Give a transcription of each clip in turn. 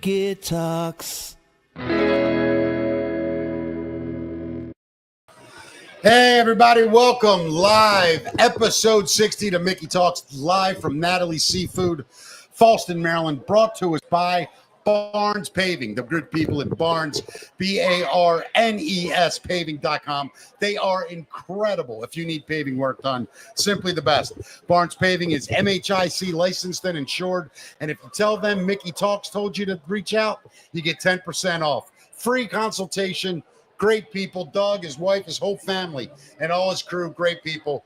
Mickey Talks. Hey, everybody. Welcome live. Episode 60 to Mickey Talks, live from Natalie Seafood, Fallston, Maryland, brought to us by Barnes Paving, the good people at Barnes, Barnes paving.com. They are incredible. If you need paving work done, simply the best. Barnes Paving is MHIC licensed and insured. And if you tell them Mickey Talks told you to reach out, you get 10% off. Free consultation. Great people. Doug, his wife, his whole family, and all his crew. Great people.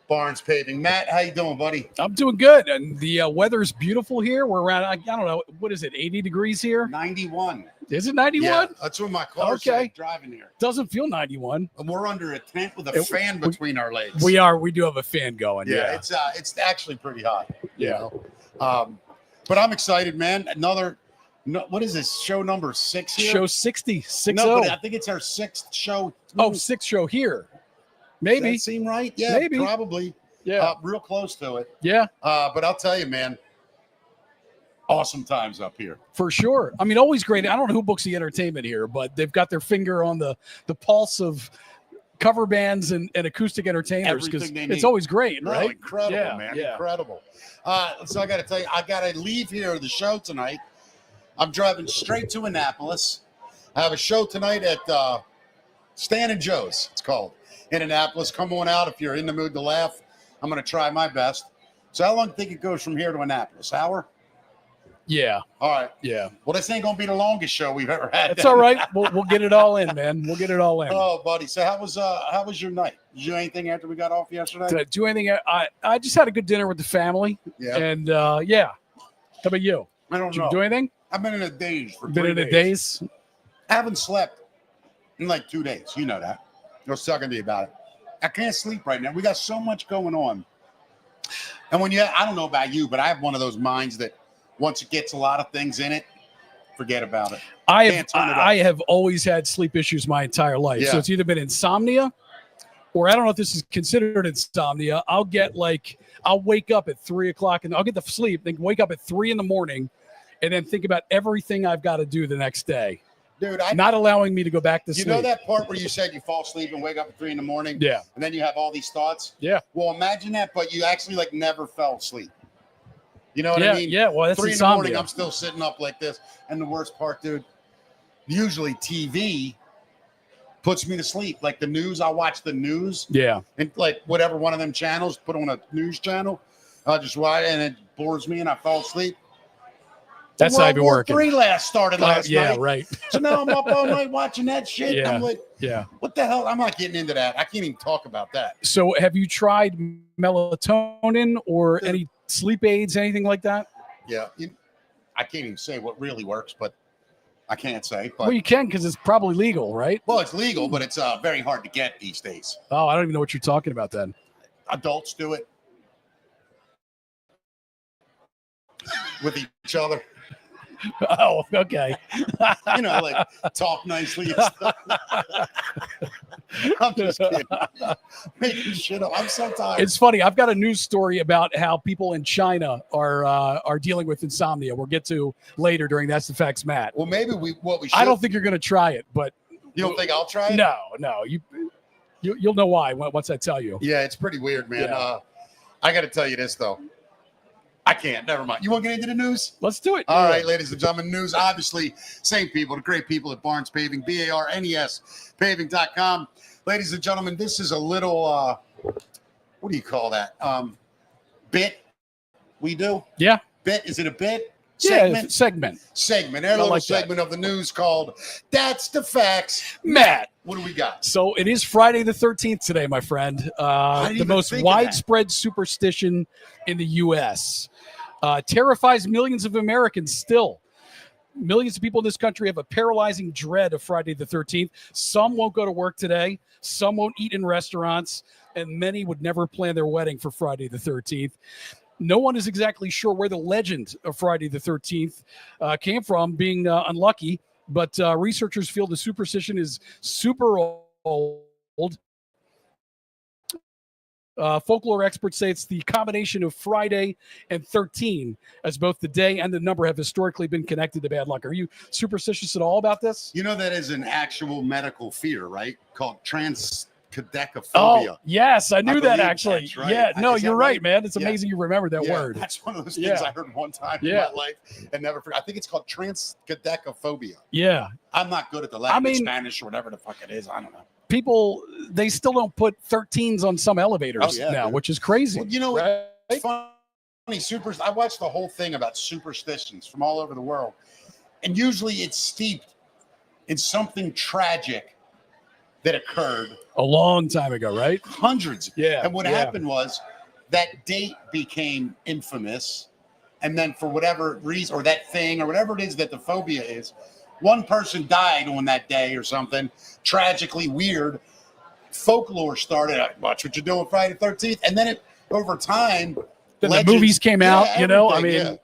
Barnes Paving. Matt, how you doing, buddy? I'm doing good, and the weather's beautiful here. We're around, I don't know, what is it, 80 degrees here? 91. Is it 91? Yeah, that's what my car's driving here. Doesn't feel 91. And we're under a tent with a fan between our legs. We are. We do have a fan going. Yeah, it's actually pretty hot. Yeah. But I'm excited, man. What is this, show number 6 here? Show 60. No, but I think it's our 6th show. Oh, 6th show here. Maybe. Does that seem right? Yeah, maybe. Probably. Yeah. Real close to it. Yeah. But I'll tell you, man, awesome times up here. For sure. I mean, always great. I don't know who books the entertainment here, but they've got their finger on the pulse of cover bands and acoustic entertainers, because it's always great, right? Incredible, man. Yeah. Incredible. So I got to tell you, I got to leave here the show tonight. I'm driving straight to Annapolis. I have a show tonight at Stan and Joe's, it's called, in Annapolis. Come on out if you're in the mood to laugh. I'm going to try my best. So how long do you think it goes from here to Annapolis? Hour? Yeah. All right. Yeah. Well, this ain't going to be the longest show we've ever had. It's all right. We'll get it all in, man. We'll get it all in. Oh, buddy. So how was your night? Did you do anything after we got off yesterday? Did I do anything? I just had a good dinner with the family. Yeah. And, yeah. How about you? I don't know. Did you do anything? I've been in a daze for 3 Been in a daze? I haven't slept in like 2 days. You know that. I was talking to you about it. I can't sleep right now. We got so much going on. And I don't know about you, but I have one of those minds that once it gets a lot of things in it, forget about it. I have always had sleep issues my entire life. Yeah. So it's either been insomnia, or I don't know if this is considered insomnia. I'll wake up at 3 o'clock and I'll get the sleep, then wake up at 3 in the morning and then think about everything I've got to do the next day. Dude, not allowing me to go back to sleep. You know that part where you said you fall asleep and wake up at 3 in the morning? Yeah. And then you have all these thoughts? Yeah. Well, imagine that, but you actually never fell asleep. You know what I mean? Yeah, well, that's 3 insomnia. in the morning, I'm still sitting up like this. And the worst part, dude, usually TV puts me to sleep. Like the news, I'll watch the news. Yeah. And whatever one of them channels, put on a news channel. I'll just watch it and it bores me and I fall asleep. That's how I've been working. World War III started last night. Yeah, right. So now I'm up all night watching that shit. Yeah. I'm like, what the hell? I'm not getting into that. I can't even talk about that. So have you tried melatonin or any sleep aids, anything like that? Yeah. I can't even say what really works, but I can't say. But, well, you can, because it's probably legal, right? Well, it's legal, but it's very hard to get these days. Oh, I don't even know what you're talking about then. Adults do it with each other. Oh, okay. Talk nicely and stuff. I'm just kidding. Making shit up. I'm so tired. It's funny. I've got a news story about how people in China are dealing with insomnia. We'll get to later during That's the Facts, Matt. Well, maybe we should. I don't think you're going to try it, but you don't think I'll try it? No. You'll know why once I tell you. Yeah, it's pretty weird, man. Yeah. I got to tell you this though. I can't. Never mind. You want to get into the news? Let's do it. All right, ladies and gentlemen. News, obviously, same people, the great people at Barnes Paving, BARNES paving.com. Ladies and gentlemen, this is a little, what do you call that? Bit we do? Yeah. Bit? Is it a bit? Segment? Yeah, segment. Our little segment of the news called That's the Facts. Matt. What do we got? So it is Friday the 13th today, my friend. The most widespread superstition in the U.S. Terrifies millions of Americans still. Millions of people in this country have a paralyzing dread of Friday the 13th. Some won't go to work today. Some won't eat in restaurants. And many would never plan their wedding for Friday the 13th. No one is exactly sure where the legend of Friday the 13th came from, being unlucky. But researchers feel the superstition is super old. Folklore experts say it's the combination of Friday and 13, as both the day and the number have historically been connected to bad luck. Are you superstitious at all about this? You know that is an actual medical fear, right? Called transcadecophobia. Oh, yes, I knew that actually. That's right. Yeah, no, you're right, man. It's Yeah. amazing you remember that word. That's one of those things I heard one time in my life and never forgot. I think it's called transcadecophobia. Yeah. I'm not good at the Latin, Spanish, or whatever the fuck it is. I don't know. People, they still don't put 13s on some elevators now, dude. which is crazy. Well, you know, right? it's funny. I watched the whole thing about superstitions from all over the world, and usually it's steeped in something tragic that occurred a long time ago, right? Hundreds. Yeah. And what happened was that date became infamous, and then for whatever reason, or that thing, or whatever it is that the phobia is, one person died on that day or something tragically weird. Folklore started. Watch what you're doing Friday the 13th, and then over time, then the movies came out. You know, I mean,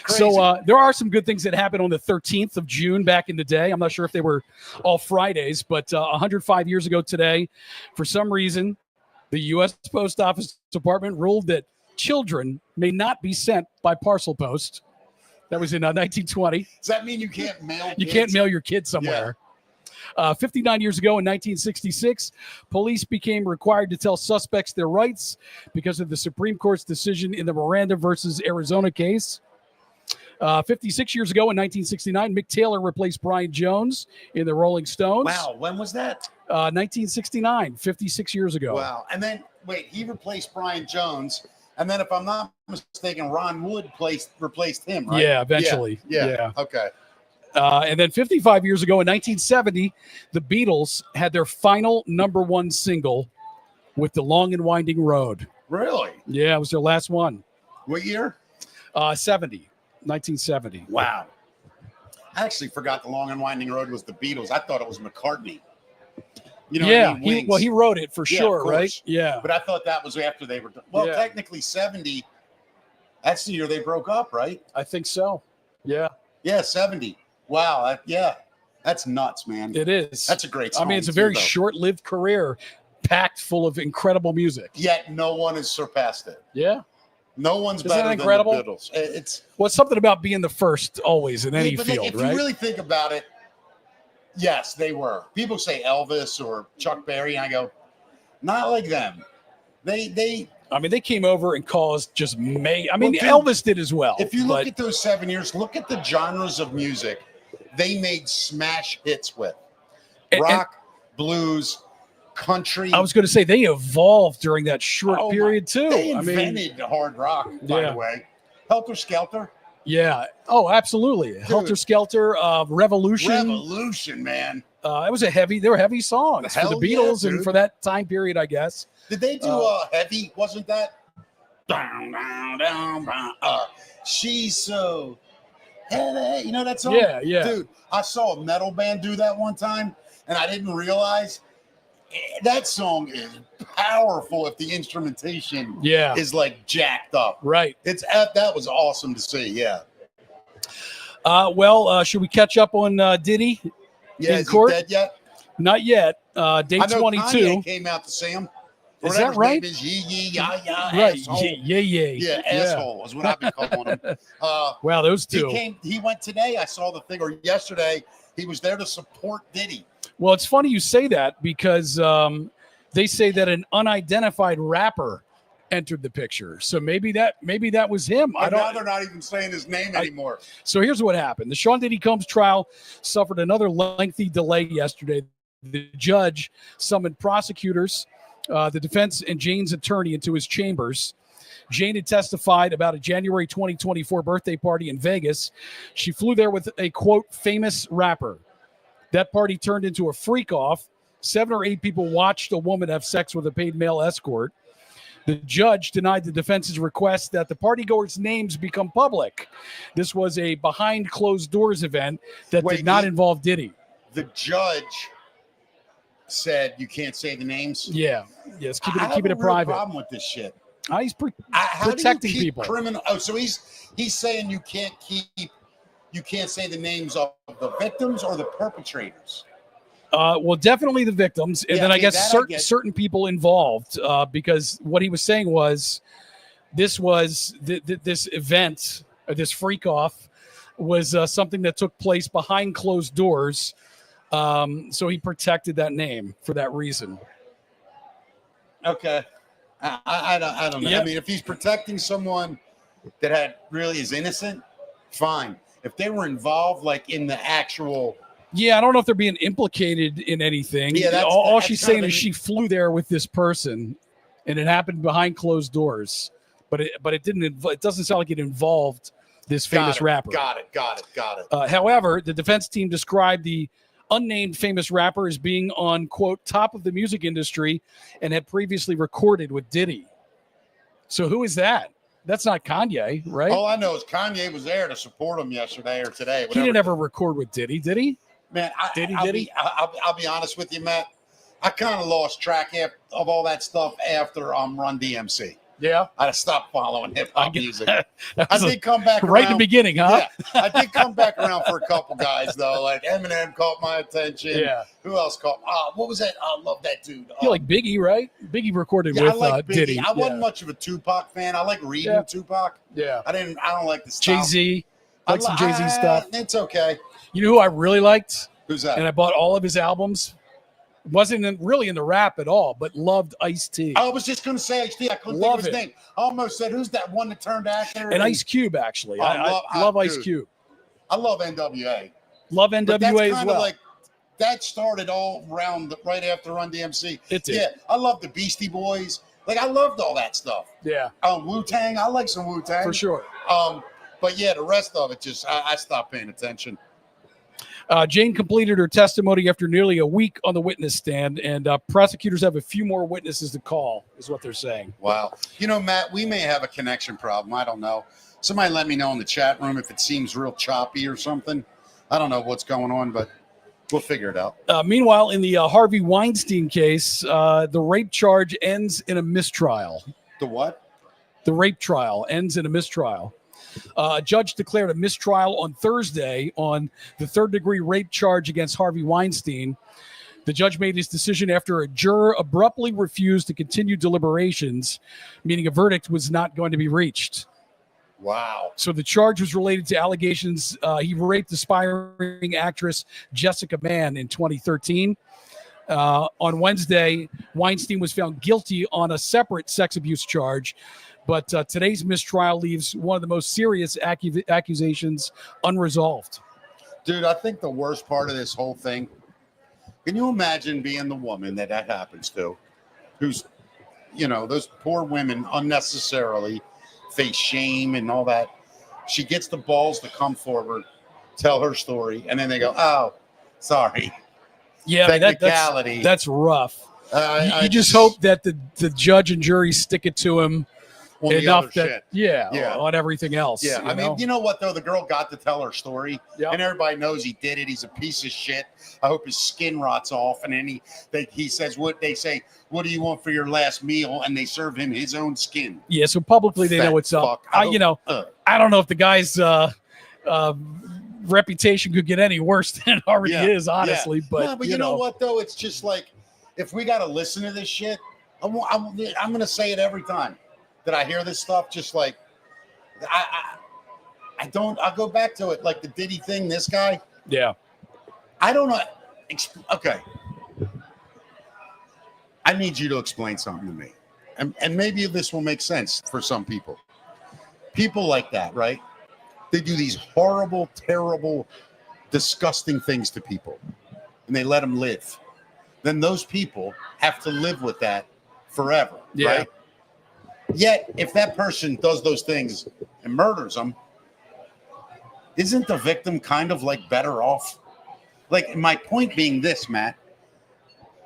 Crazy. So there are some good things that happened on the 13th of June back in the day. I'm not sure if they were all Fridays, but 105 years ago today, for some reason, the U.S. Post Office Department ruled that children may not be sent by parcel post. That was in 1920. Does that mean you can't mail? You can't mail your kid somewhere. 59 years ago in 1966, police became required to tell suspects their rights because of the Supreme Court's decision in the Miranda versus Arizona case. 56 years ago in 1969, Mick Taylor replaced Brian Jones in the Rolling Stones. Wow, when was that? 1969, 56 years ago. Wow. And then, wait, he replaced Brian Jones. And then, if I'm not mistaken, Ron Wood replaced him, right? Yeah, eventually. Yeah. Okay. And then 55 years ago in 1970, the Beatles had their final #1 single with The Long and Winding Road. Really? Yeah, it was their last one. What year? 1970. Wow. I actually forgot The Long and Winding Road was the Beatles. I thought it was McCartney. You know what I mean? He wrote it for sure, right? Yeah. But I thought that was after they were done. Well, technically 70, that's the year they broke up, right? I think so. Yeah. Yeah, 70. Wow. That's nuts, man. It is. That's a great song. I mean, it's a very short-lived career packed full of incredible music. Yet no one has surpassed it. Yeah. No one's Isn't better that incredible? than the Beatles. It's something about being the first always in any field, if right? If you really think about it, yes, they were. People say Elvis or Chuck Berry, and I go, not like them. They came over and caused just Elvis did as well. If you look at those 7 years, look at the genres of music they made smash hits with. Rock, blues, country. I was going to say they evolved during that short period too. They invented hard rock, by the way. Helter Skelter. Yeah. Oh, absolutely. Dude. Helter Skelter, Revolution. Revolution, man. They were heavy songs for the Beatles and for that time period, I guess. Did they do heavy? Wasn't that? Down, down, down, down. She's so heavy. You know that song? Yeah, yeah. Dude, I saw a metal band do that one time, and I didn't realize that song is powerful if the instrumentation is like jacked up. Right. That was awesome to see. Yeah. Should we catch up on Diddy? Yeah, in court? He dead yet? Not yet. Day I know 22. Kanye came out to see him. Is that right? Is yeah, right. Asshole. Yeah. Asshole is what I've been calling him. Wow, those two. He went today. I saw the thing, or yesterday. He was there to support Diddy. Well, it's funny you say that because they say that an unidentified rapper entered the picture. So maybe that was him. Now they're not even saying his name anymore. So here's what happened. The Sean Diddy Combs trial suffered another lengthy delay yesterday. The judge summoned prosecutors, the defense, and Jane's attorney into his chambers. Jane had testified about a January 2024 birthday party in Vegas. She flew there with a, quote, famous rapper. That party turned into a freak-off. 7 or 8 people watched a woman have sex with a paid male escort. The judge denied the defense's request that the partygoers' names become public. This was a behind-closed-doors event that did not involve Diddy. The judge said you can't say the names? Yeah. Yes, keep it private. I have a real problem with this shit. He's protecting people. So he's saying you can't say the names of the victims or the perpetrators. Well, definitely the victims, and then I guess certain people involved, because what he was saying was this was this event, or this freak off, was something that took place behind closed doors. So he protected that name for that reason. Okay. I don't know. Yep. I mean, if he's protecting someone that really is innocent, fine. If they were involved, like in the actual. Yeah, I don't know if they're being implicated in anything. Yeah, all she's saying is she flew there with this person, and it happened behind closed doors. But it didn't. It doesn't sound like it involved this famous rapper. Got it. However, the defense team described the unnamed famous rapper as being on, quote, top of the music industry and had previously recorded with Diddy. So who is that? That's not Kanye, right? All I know is Kanye was there to support him yesterday or today. He didn't ever record with Diddy, did he? Man, I'll be honest with you, Matt. I kind of lost track of all that stuff after Run DMC. Yeah, I stopped following hip hop music. I did come back right around. In the beginning, huh? Yeah, I did come back around for a couple guys though. Like Eminem caught my attention. Yeah. Who else caught? What was that? I love that dude. You like Biggie, right? Biggie recorded with I like Diddy. I wasn't much of a Tupac fan. I like reading Tupac. Yeah. I don't like the style. Jay-Z. Like some Jay-Z stuff. It's okay. You know who I really liked? Who's that? And I bought all of his albums. Wasn't really in the rap at all, but loved Ice-T. I was just going to say Ice-T. I couldn't think of his name. I almost said, who's that one that turned actor? And Ice Cube, actually. I love Ice Cube. I love NWA. Love NWA as well. Like, that started all around right after Run DMC. It did. Yeah, I love the Beastie Boys. Like, I loved all that stuff. Yeah. Wu-Tang. I like some Wu-Tang. For sure. But, yeah, the rest of it just, I stopped paying attention. Jane completed her testimony after nearly a week on the witness stand, and prosecutors have a few more witnesses to call, is what they're saying. Wow. You know, Matt, we may have a connection problem. I don't know. Somebody let me know in the chat room if it seems real choppy or something. I don't know what's going on, but we'll figure it out. Meanwhile, in the Harvey Weinstein case, the rape charge ends in a mistrial. The what? The rape trial ends in a mistrial. A judge declared a mistrial on Thursday on the third-degree rape charge against Harvey Weinstein. The judge made his decision after a juror abruptly refused to continue deliberations, meaning a verdict was not going to be reached. Wow. So the charge was related to allegations he raped aspiring actress Jessica Mann in 2013. On Wednesday, Weinstein was found guilty on a separate sex abuse charge. But today's mistrial leaves one of the most serious accusations unresolved. Dude, I think the worst part of this whole thing, can you imagine being the woman that happens to, who's, you know, those poor women unnecessarily face shame and all that. She gets the balls to come forward, tell her story, and then they go, oh, sorry. Yeah, technicality. That's rough. You just hope that the judge and jury stick it to him. On the other shit. On everything else. Yeah, I mean, you know what, though? The girl got to tell her story, and everybody knows he did it. He's a piece of shit. I hope his skin rots off. And then he says, what they say, what do you want for your last meal? And they serve him his own skin. Yeah, so publicly they know what's up. I don't know if the guy's reputation could get any worse than it already is, honestly. But, you know what, though? It's just like, if we got to listen to this shit, I'm going to say it every time that I hear this stuff, just like I'll go back to it, like the Diddy thing, this guy. Yeah. I don't know. Okay. I need you to explain something to me. And maybe this will make sense for some people. People like that, right? They do these horrible, terrible, disgusting things to people, and they let them live. Then those people have to live with that forever, right? Yet, if that person does those things and murders them, isn't the victim kind of like better off? Like, my point being this, Matt,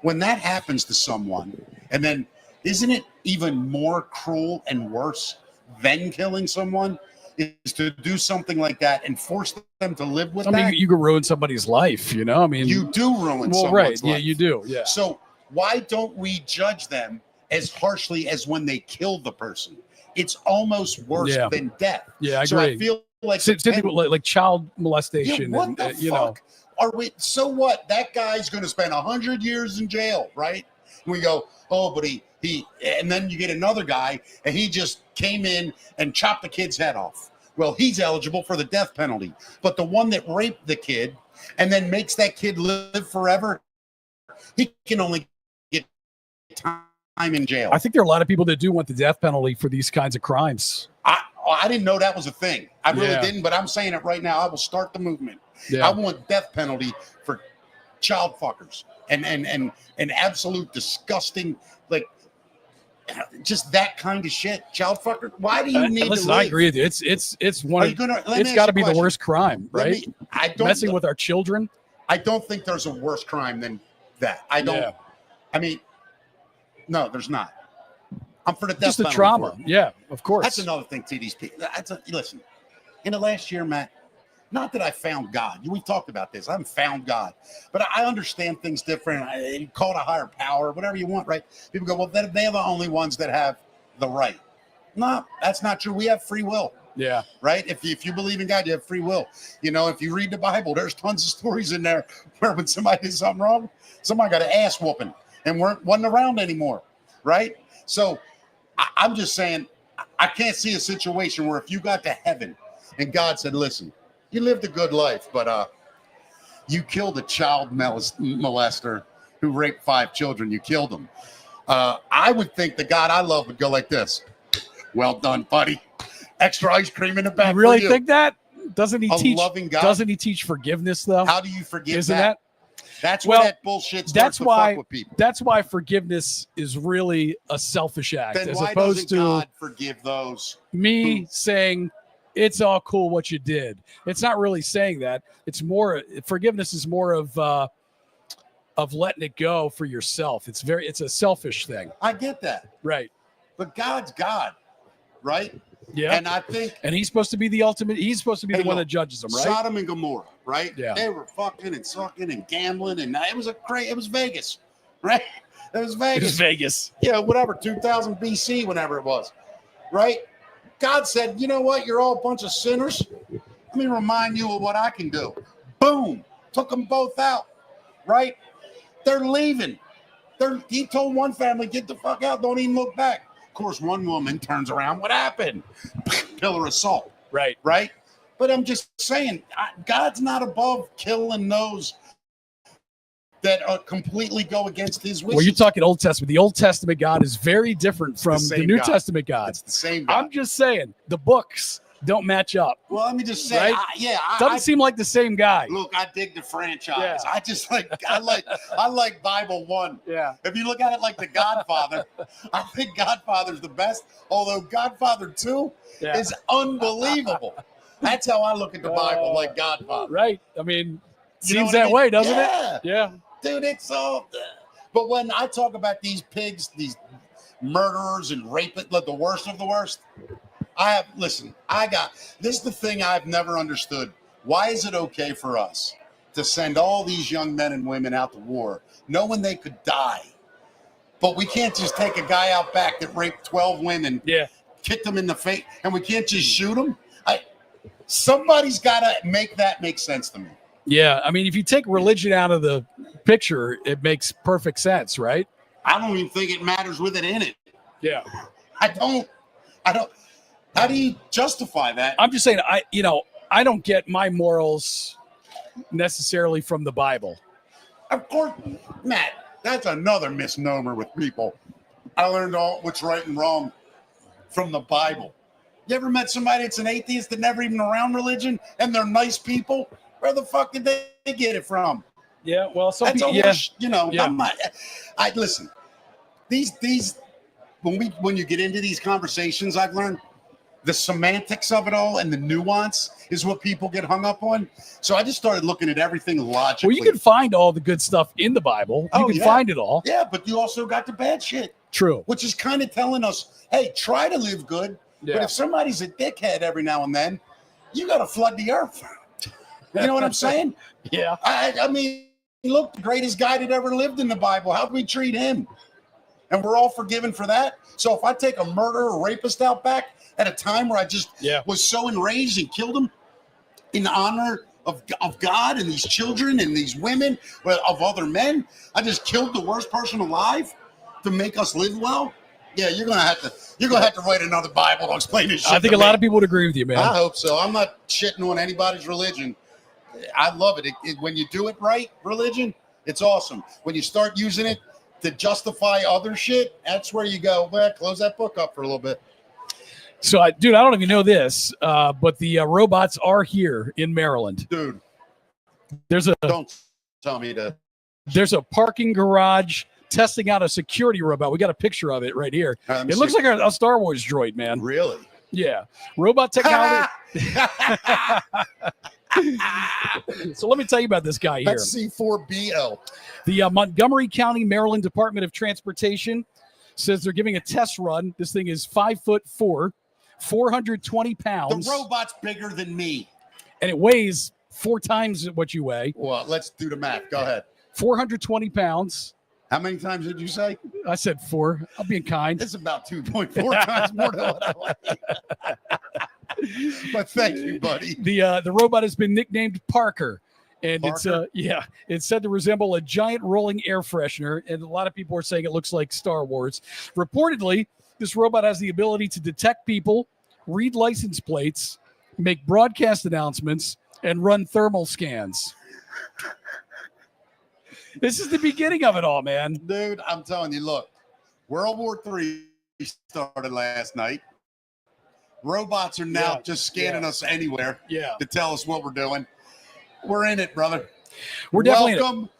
when that happens to someone, and then isn't it even more cruel and worse than killing someone is to do something like that and force them to live with that? I mean, you could ruin somebody's life, you know? I mean, you do ruin someone's life. Yeah, you do. Yeah. So why don't we judge them as harshly as when they kill the person? It's almost worse than death. Yeah, I agree. So I feel like like child molestation. What the fuck? are we? So what? That guy's going to spend 100 years in jail, right? And we go, oh, but he, and then you get another guy, and he just came in and chopped the kid's head off. Well, he's eligible for the death penalty. But the one that raped the kid and then makes that kid live forever, he can only get time in jail. I think there are a lot of people that do want the death penalty for these kinds of crimes. I didn't know that was a thing. I really didn't, but I'm saying it right now. I will start the movement. Yeah. I want death penalty for child fuckers and absolute disgusting, like, just that kind of shit. Child fucker. Why do you need listen, to live? I agree with you. It's one. It's got to be the worst crime, right? Messing with our children. I don't think there's a worse crime than that. I don't. Yeah. I mean, no, there's not. I'm for the death Just the penalty. trauma. Yeah, of course. That's another thing, TDP. Listen, in the last year, Matt, not that I found God. We talked about this. I haven't found God. But I understand things different. Call it a higher power, whatever you want, right? People go, well, they're the only ones that have the right. No, that's not true. We have free will. Yeah. Right? If you believe in God, you have free will. You know, if you read the Bible, there's tons of stories in there where when somebody did something wrong, somebody got an ass whooping and wasn't around anymore. Right? So I'm just saying, I can't see a situation where if you got to heaven and God said, listen, you lived a good life, but you killed a child molester who raped 5 children. You killed him. I would think the God I love would go like this. Well done, buddy. Extra ice cream in the back. You really think that? Doesn't he teach loving God? Doesn't he teach forgiveness though? How do you forgive Isn't that? That's where that bullshit starts to fuck with people. That's why forgiveness is really a selfish act, then as why opposed to God forgive those. Me saying it's all cool what you did. It's not really saying that. It's more forgiveness is more of letting it go for yourself. It's a selfish thing. I get that. Right. But God's God, right? Yeah. And I think he's supposed to be the ultimate. He's supposed to be the one that judges them, right? Sodom and Gomorrah, right? Yeah. They were fucking and sucking and gambling, and it was Vegas, right? It was Vegas. It was Vegas. Yeah, whatever, 2000 BC, whenever it was, right? God said, you know what? You're all a bunch of sinners. Let me remind you of what I can do. Boom. Took them both out, right? They're leaving. He told one family, get the fuck out. Don't even look back. Of course, one woman turns around. What happened? Pillar assault. Right. Right? But I'm just saying, God's not above killing those that completely go against his wishes. Well, you're talking Old Testament. The Old Testament God is very different from the New Testament God. It's the same God. I'm just saying, the books don't match up. Well, let me just say, right? Doesn't seem like the same guy. Look, I dig the franchise. Yeah. I like Bible 1. Yeah. If you look at it like The Godfather, I think Godfather's the best. Although Godfather 2 is unbelievable. That's how I look at the Bible, like Godfather. Right. I mean, seems that way, doesn't it? Yeah. Dude, it's all. But when I talk about these pigs, these murderers and rapists, like the worst of the worst. This is the thing I've never understood. Why is it okay for us to send all these young men and women out to war, knowing they could die? But we can't just take a guy out back that raped 12 women, kick them in the face, and we can't just shoot him? Somebody's got to make that make sense to me. Yeah, I mean, if you take religion out of the picture, it makes perfect sense, right? I don't even think it matters with it in it. Yeah. I don't. How do you justify that? I'm just saying, I don't get my morals necessarily from the Bible. Of course, Matt, that's another misnomer with people. I learned all what's right and wrong from the Bible. You ever met somebody that's an atheist that never even around religion and they're nice people? Where the fuck did they get it from? Yeah, well, some that's people, I listen. These when you get into these conversations, I've learned the semantics of it all and the nuance is what people get hung up on. So I just started looking at everything logically. Well, you can find all the good stuff in the Bible. You can find it all. Yeah, but you also got the bad shit. True. Which is kind of telling us, hey, try to live good. Yeah. But if somebody's a dickhead every now and then, you got to flood the earth. You know what I'm saying? Yeah. I mean, look, the greatest guy that ever lived in the Bible. How do we treat him? And we're all forgiven for that. So if I take a murderer or rapist out back at a time where I just was so enraged and killed him in honor of God and these children and these women, of other men. I just killed the worst person alive to make us live well. Yeah, you're gonna have to write another Bible to explain this shit. I think a lot of people would agree with you, man. I hope so. I'm not shitting on anybody's religion. I love it. When you do it right, religion, it's awesome. When you start using it to justify other shit, that's where you go, well, close that book up for a little bit. So, dude, I don't know if you know this, but the robots are here in Maryland. Dude, don't tell me to. There's a parking garage testing out a security robot. We got a picture of it right here. It looks like a Star Wars droid, man. Really? Yeah. Robot technology. So let me tell you about this guy here. That's C4BL. The Montgomery County, Maryland Department of Transportation says they're giving a test run. This thing is 5'4", 420 pounds. The robot's bigger than me. And it weighs 4 times what you weigh. Well, let's do the math. Go ahead. 420 pounds. How many times did you say? I said 4. I'm being kind. It's about 2.4 times more than what I weigh. But thank you, buddy. The robot has been nicknamed Parker. And Parker? it's said to resemble a giant rolling air freshener. And a lot of people are saying it looks like Star Wars. Reportedly, this robot has the ability to detect people, read license plates, make broadcast announcements, and run thermal scans. This is the beginning of it all, man. Dude, I'm telling you, look, World War III started last night. Robots are now just scanning us anywhere to tell us what we're doing. We're in it, brother. We're definitely in it.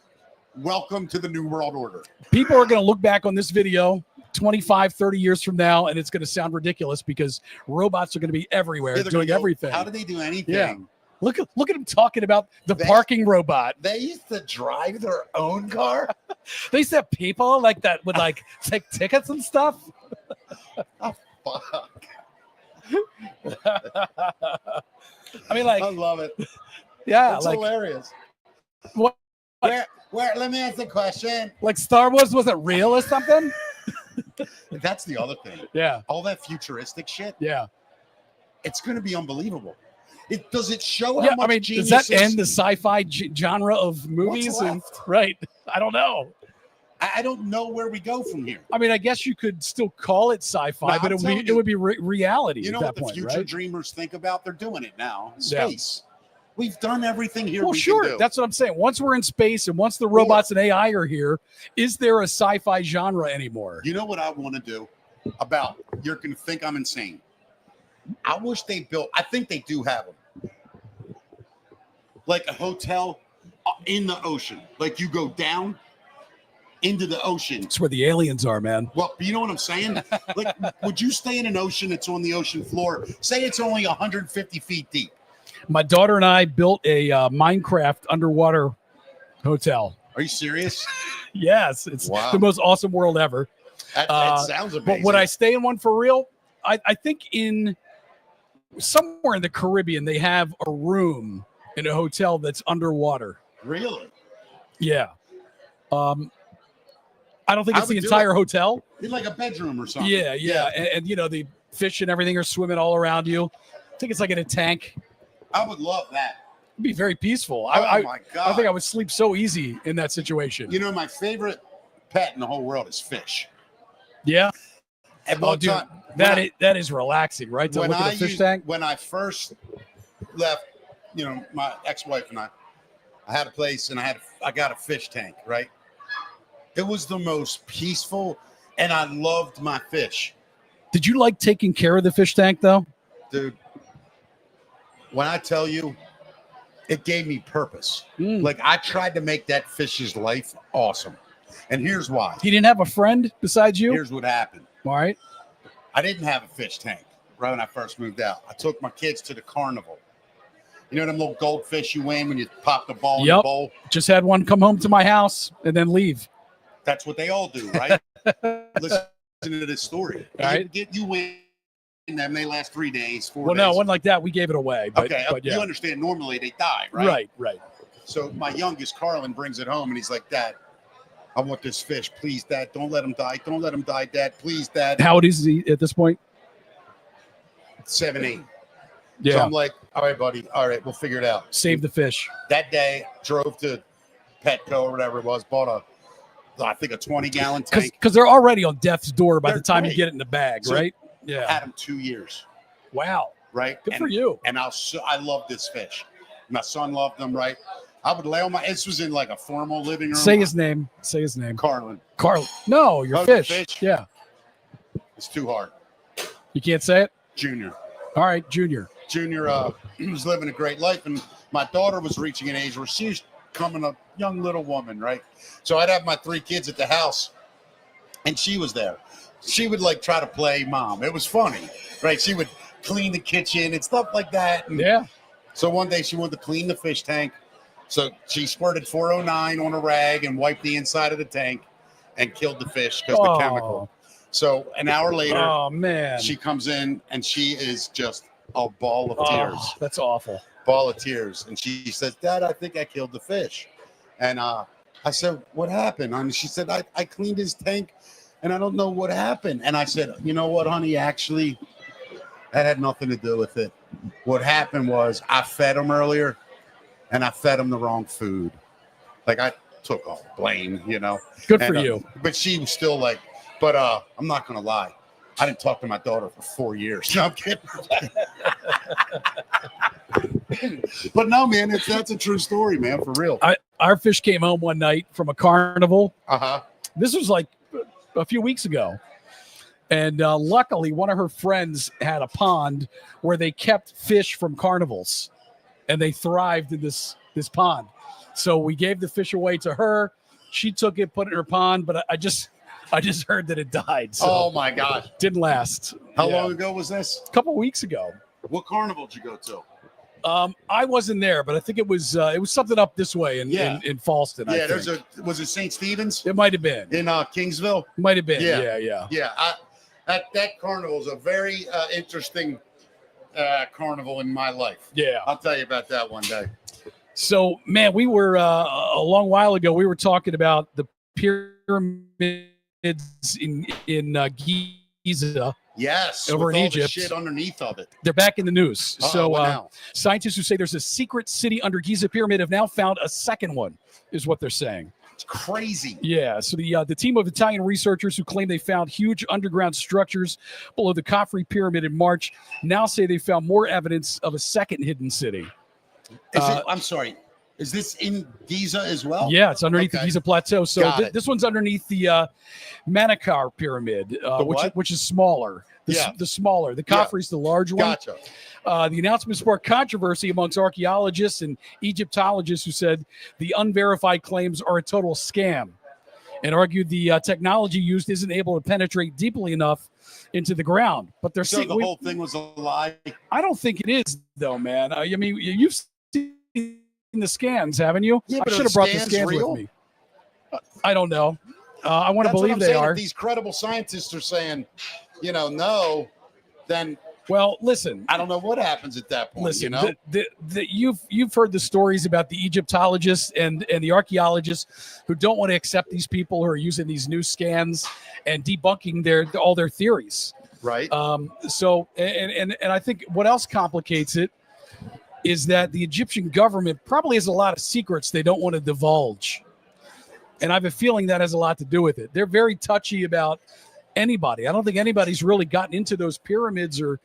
Welcome to the New World Order. People are going to look back on this video 25, 30 years from now, and it's going to sound ridiculous because robots are going to be everywhere doing everything. How do they do anything? Yeah. Look at them talking about the parking robot. They used to drive their own car. They used to have people like that would like take tickets and stuff. Oh, fuck. I mean, like, I love it. Yeah, it's like, hilarious. What? Where? Let me ask the question. Like Star Wars wasn't real or something? That's the other thing. Yeah. All that futuristic shit. Yeah. It's going to be unbelievable. Does it show how much does that end the sci-fi genre of movies? Right. I don't know. I don't know where we go from here. I mean, I guess you could still call it sci-fi, but it would be reality. You know at that what the point, future right? dreamers think about? They're doing it now. Space. Yeah. We've done everything here. Well, sure. That's what I'm saying. Once we're in space and once the robots and AI are here, is there a sci-fi genre anymore? You know what I want to do about, you're going to think I'm insane. I wish they built, I think they do have them. Like a hotel in the ocean. Like you go down into the ocean. That's where the aliens are, man. Well, you know what I'm saying? Like, would you stay in an ocean that's on the ocean floor? Say it's only 150 feet deep. My daughter and I built a Minecraft underwater hotel. Are you serious? Yes. It's the most awesome world ever. That sounds amazing. But would I stay in one for real? I think in somewhere in the Caribbean, they have a room in a hotel that's underwater. Really? Yeah. I don't think it's the entire hotel. It's like a bedroom or something. Yeah. And you know, the fish and everything are swimming all around you. I think it's like in a tank. I would love that. It'd be very peaceful. Oh my God. I think I would sleep so easy in that situation. You know, my favorite pet in the whole world is fish. Yeah. Oh, dude, that is relaxing, right? To look at a fish tank. When I first left, you know, my ex-wife and I had a place and I got a fish tank, right? It was the most peaceful, and I loved my fish. Did you like taking care of the fish tank, though? Dude, when I tell you, it gave me purpose. Like, I tried to make that fish's life awesome. And here's why. He didn't have a friend besides you? Here's what happened. All right. I didn't have a fish tank right when I first moved out. I took my kids to the carnival. You know them little goldfish you win when you pop the ball in the bowl? Just had one come home to my house and then leave. That's what they all do, right? Listen to this story. All right. You win them, they last 3 days, 4 days. Well, no, one like that, we gave it away. But, okay, but yeah. You understand, normally they die, right? Right. So my youngest, Carlin, brings it home, and he's like, Dad, I want this fish. Please, Dad, don't let him die. Don't let him die, Dad. Please, Dad. How old is he at this point? 7, 8. Yeah. So I'm like, all right, buddy. All right, we'll figure it out. Save the fish. That day, drove to Petco or whatever it was, bought I think a 20-gallon tank. Because they're already on death's door by the time great. you get it in the bag, So right? I Yeah. had them 2 years. Wow. Right. Good for you. And I love this fish. My son loved them. Right. I would lay on this was in like a formal living room. Say his name. Say his name. Carlin. Carl. No, your fish. Yeah. It's too hard. You can't say it? Junior. All right, Junior. Junior was living a great life, and my daughter was reaching an age where she's becoming a young little woman, right? So I'd have my 3 kids at the house, and she was there. She would like try to play mom. It was funny, right? She would clean the kitchen and stuff like that. And yeah. So one day she wanted to clean the fish tank. So she squirted 409 on a rag and wiped the inside of the tank and killed the fish because the chemical. So an hour later, she comes in and she is just a ball of tears. That's awful. Ball of tears. And she says, Dad, I think I killed the fish. And I said, what happened? And she said, I cleaned his tank and I don't know what happened. And I said, you know what, honey, actually, that had nothing to do with it. What happened was I fed him earlier and I fed him the wrong food. Like I took all blame, you know. Good for you. But she was still like, but I'm not going to lie. I didn't talk to my daughter for 4 years. No, I'm kidding. But no, man, that's a true story, man, for real. Our fish came home one night from a carnival. Uh-huh. This was like a few weeks ago. And luckily, one of her friends had a pond where they kept fish from carnivals. And they thrived in this pond. So we gave the fish away to her. She took it, put it in her pond, but I just heard that it died. So oh my gosh. Didn't last. How long ago was this? A couple of weeks ago. What carnival did you go to? I wasn't there, but I think it was something up this way in Fallston. Yeah, was it St. Stephen's? It might have been. In Kingsville? It might have been. Yeah. Yeah. That carnival is a very interesting carnival in my life. Yeah. I'll tell you about that one day. So, man, we were a long while ago, we were talking about the pyramids in Giza. Yes, over in all Egypt. The shit underneath of it. They're back in the news. So scientists who say there's a secret city under Giza pyramid have now found a second one, is what they're saying. It's crazy. Yeah. So the team of Italian researchers who claim they found huge underground structures below the Khafre pyramid in March now say they found more evidence of a second hidden city. I'm sorry. Is this in Giza as well? Yeah, it's underneath the Giza Plateau. So this one's underneath the Manakar pyramid, which is smaller. The smaller. The Khafre is the large one. Gotcha. The announcement sparked controversy amongst archaeologists and Egyptologists who said the unverified claims are a total scam and argued the technology used isn't able to penetrate deeply enough into the ground. But they're saying the whole thing was a lie. I don't think it is, though, man. I mean, you've seen the scans, haven't you? Yeah, I should have brought the scans with me. I don't know. I want to believe they are. If these credible scientists are saying, no, then well, listen. I don't know what happens at that point. Listen, you've heard the stories about the Egyptologists and the archaeologists who don't want to accept these people who are using these new scans and debunking all their theories. Right. So I think what else complicates it is that the Egyptian government probably has a lot of secrets they don't want to divulge. And I have a feeling that has a lot to do with it. They're very touchy about anybody. I don't think anybody's really gotten into those pyramids or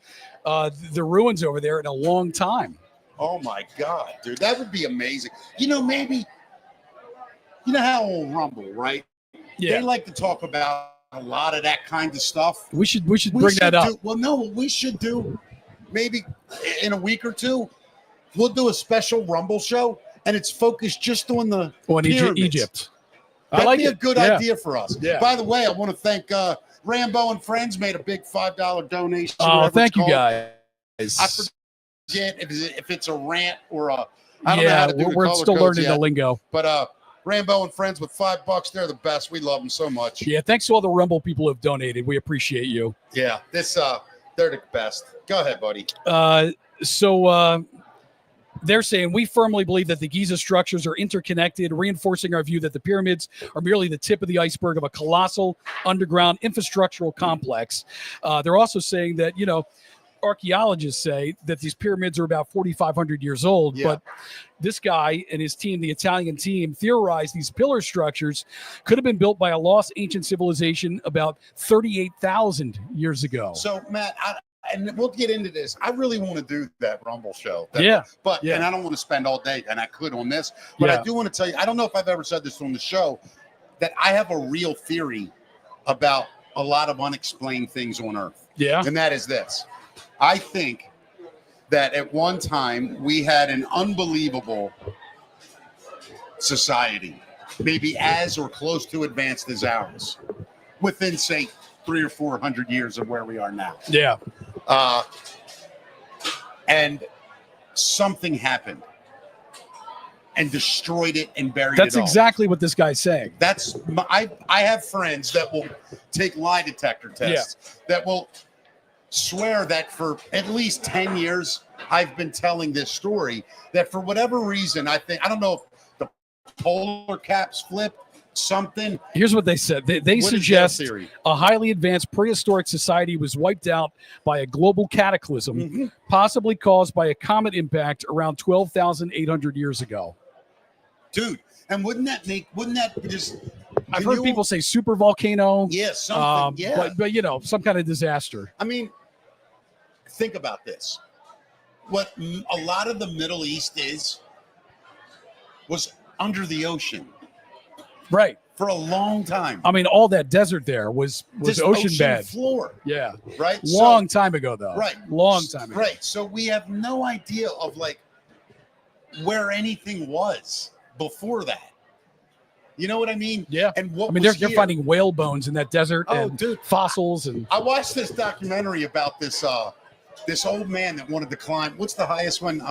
the ruins over there in a long time. Oh, my God, dude. That would be amazing. Maybe, how on Rumble, right? Yeah. They like to talk about a lot of that kind of stuff. We should bring that up. What we should do, maybe in a week or two, we'll do a special Rumble show, and it's focused just on the pyramids. Egypt. That'd be a good idea for us. Yeah. By the way, I want to thank Rambo and Friends made a big $5 donation. Oh, thank you guys. I forget if it's a rant or a. I don't know how to do we're still learning the lingo. But Rambo and Friends with $5, they're the best. We love them so much. Yeah, thanks to all the Rumble people who have donated. We appreciate you. Yeah, they're the best. Go ahead, buddy. They're saying we firmly believe that the Giza structures are interconnected, reinforcing our view that the pyramids are merely the tip of the iceberg of a colossal underground infrastructural complex. They're also saying that, archaeologists say that these pyramids are about 4,500 years old, Yeah. but this guy and his team, the Italian team, theorized these pillar structures could have been built by a lost ancient civilization about 38,000 years ago. So, Matt, and we'll get into this. I really want to do that Rumble show. And I don't want to spend all day, and I could on this, but I do want to tell you, I don't know if I've ever said this on the show, that I have a real theory about a lot of unexplained things on Earth. Yeah. And that is this. I think that at one time we had an unbelievable society, maybe as or close to advanced as ours, within, say, 300 or 400 years of where we are now. Yeah. And something happened and destroyed it and buried it. That's exactly what this guy's saying. I have friends that will take lie detector tests that will swear that for at least 10 years I've been telling this story, that for whatever reason, I don't know if the polar caps flipped, something. Here's what they said. They suggest a highly advanced prehistoric society was wiped out by a global cataclysm, possibly caused by a comet impact around 12,800 years ago. Dude, and wouldn't that just... I've heard people say super volcano. Yeah, something, But, you know, some kind of disaster. I mean, think about this. What a lot of the Middle East was under the ocean. Right. For a long time. I mean, all that desert there was ocean bed. Floor. Yeah. Right? Long time ago, though. Right. Long time ago. Right. So we have no idea of, like, where anything was before that. You know what I mean? Yeah. And what they're finding whale bones in that desert and fossils. And I watched this documentary about this old man that wanted to climb. What's the highest one?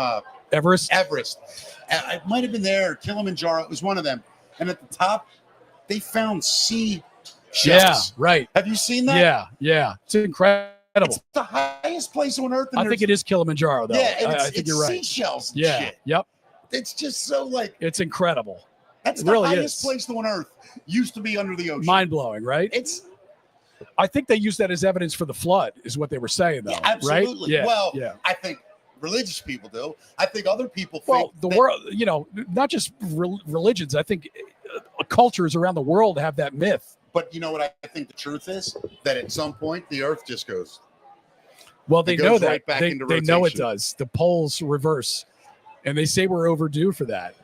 Everest. It might have been there, or Kilimanjaro. It was one of them. And at the top, they found sea shells. Yeah, right. Have you seen that? Yeah. It's incredible. It's the highest place on Earth. I think it is Kilimanjaro, though. Yeah, and I think you're right. Seashells and shit. Yep. It's just so, like... It's incredible. That's the highest place on Earth. Used to be under the ocean. Mind-blowing, right? I think they used that as evidence for the flood, is what they were saying, though. Yeah, absolutely. Right? Well, I think religious people do. I think other people think... Well, the world, you know, not just religions. I think cultures around the world have that myth. But you know what I think the truth is? That at some point, the Earth just goes... Well, they know that. Right back into they know it rotation. does. The poles reverse. And they say we're overdue for that.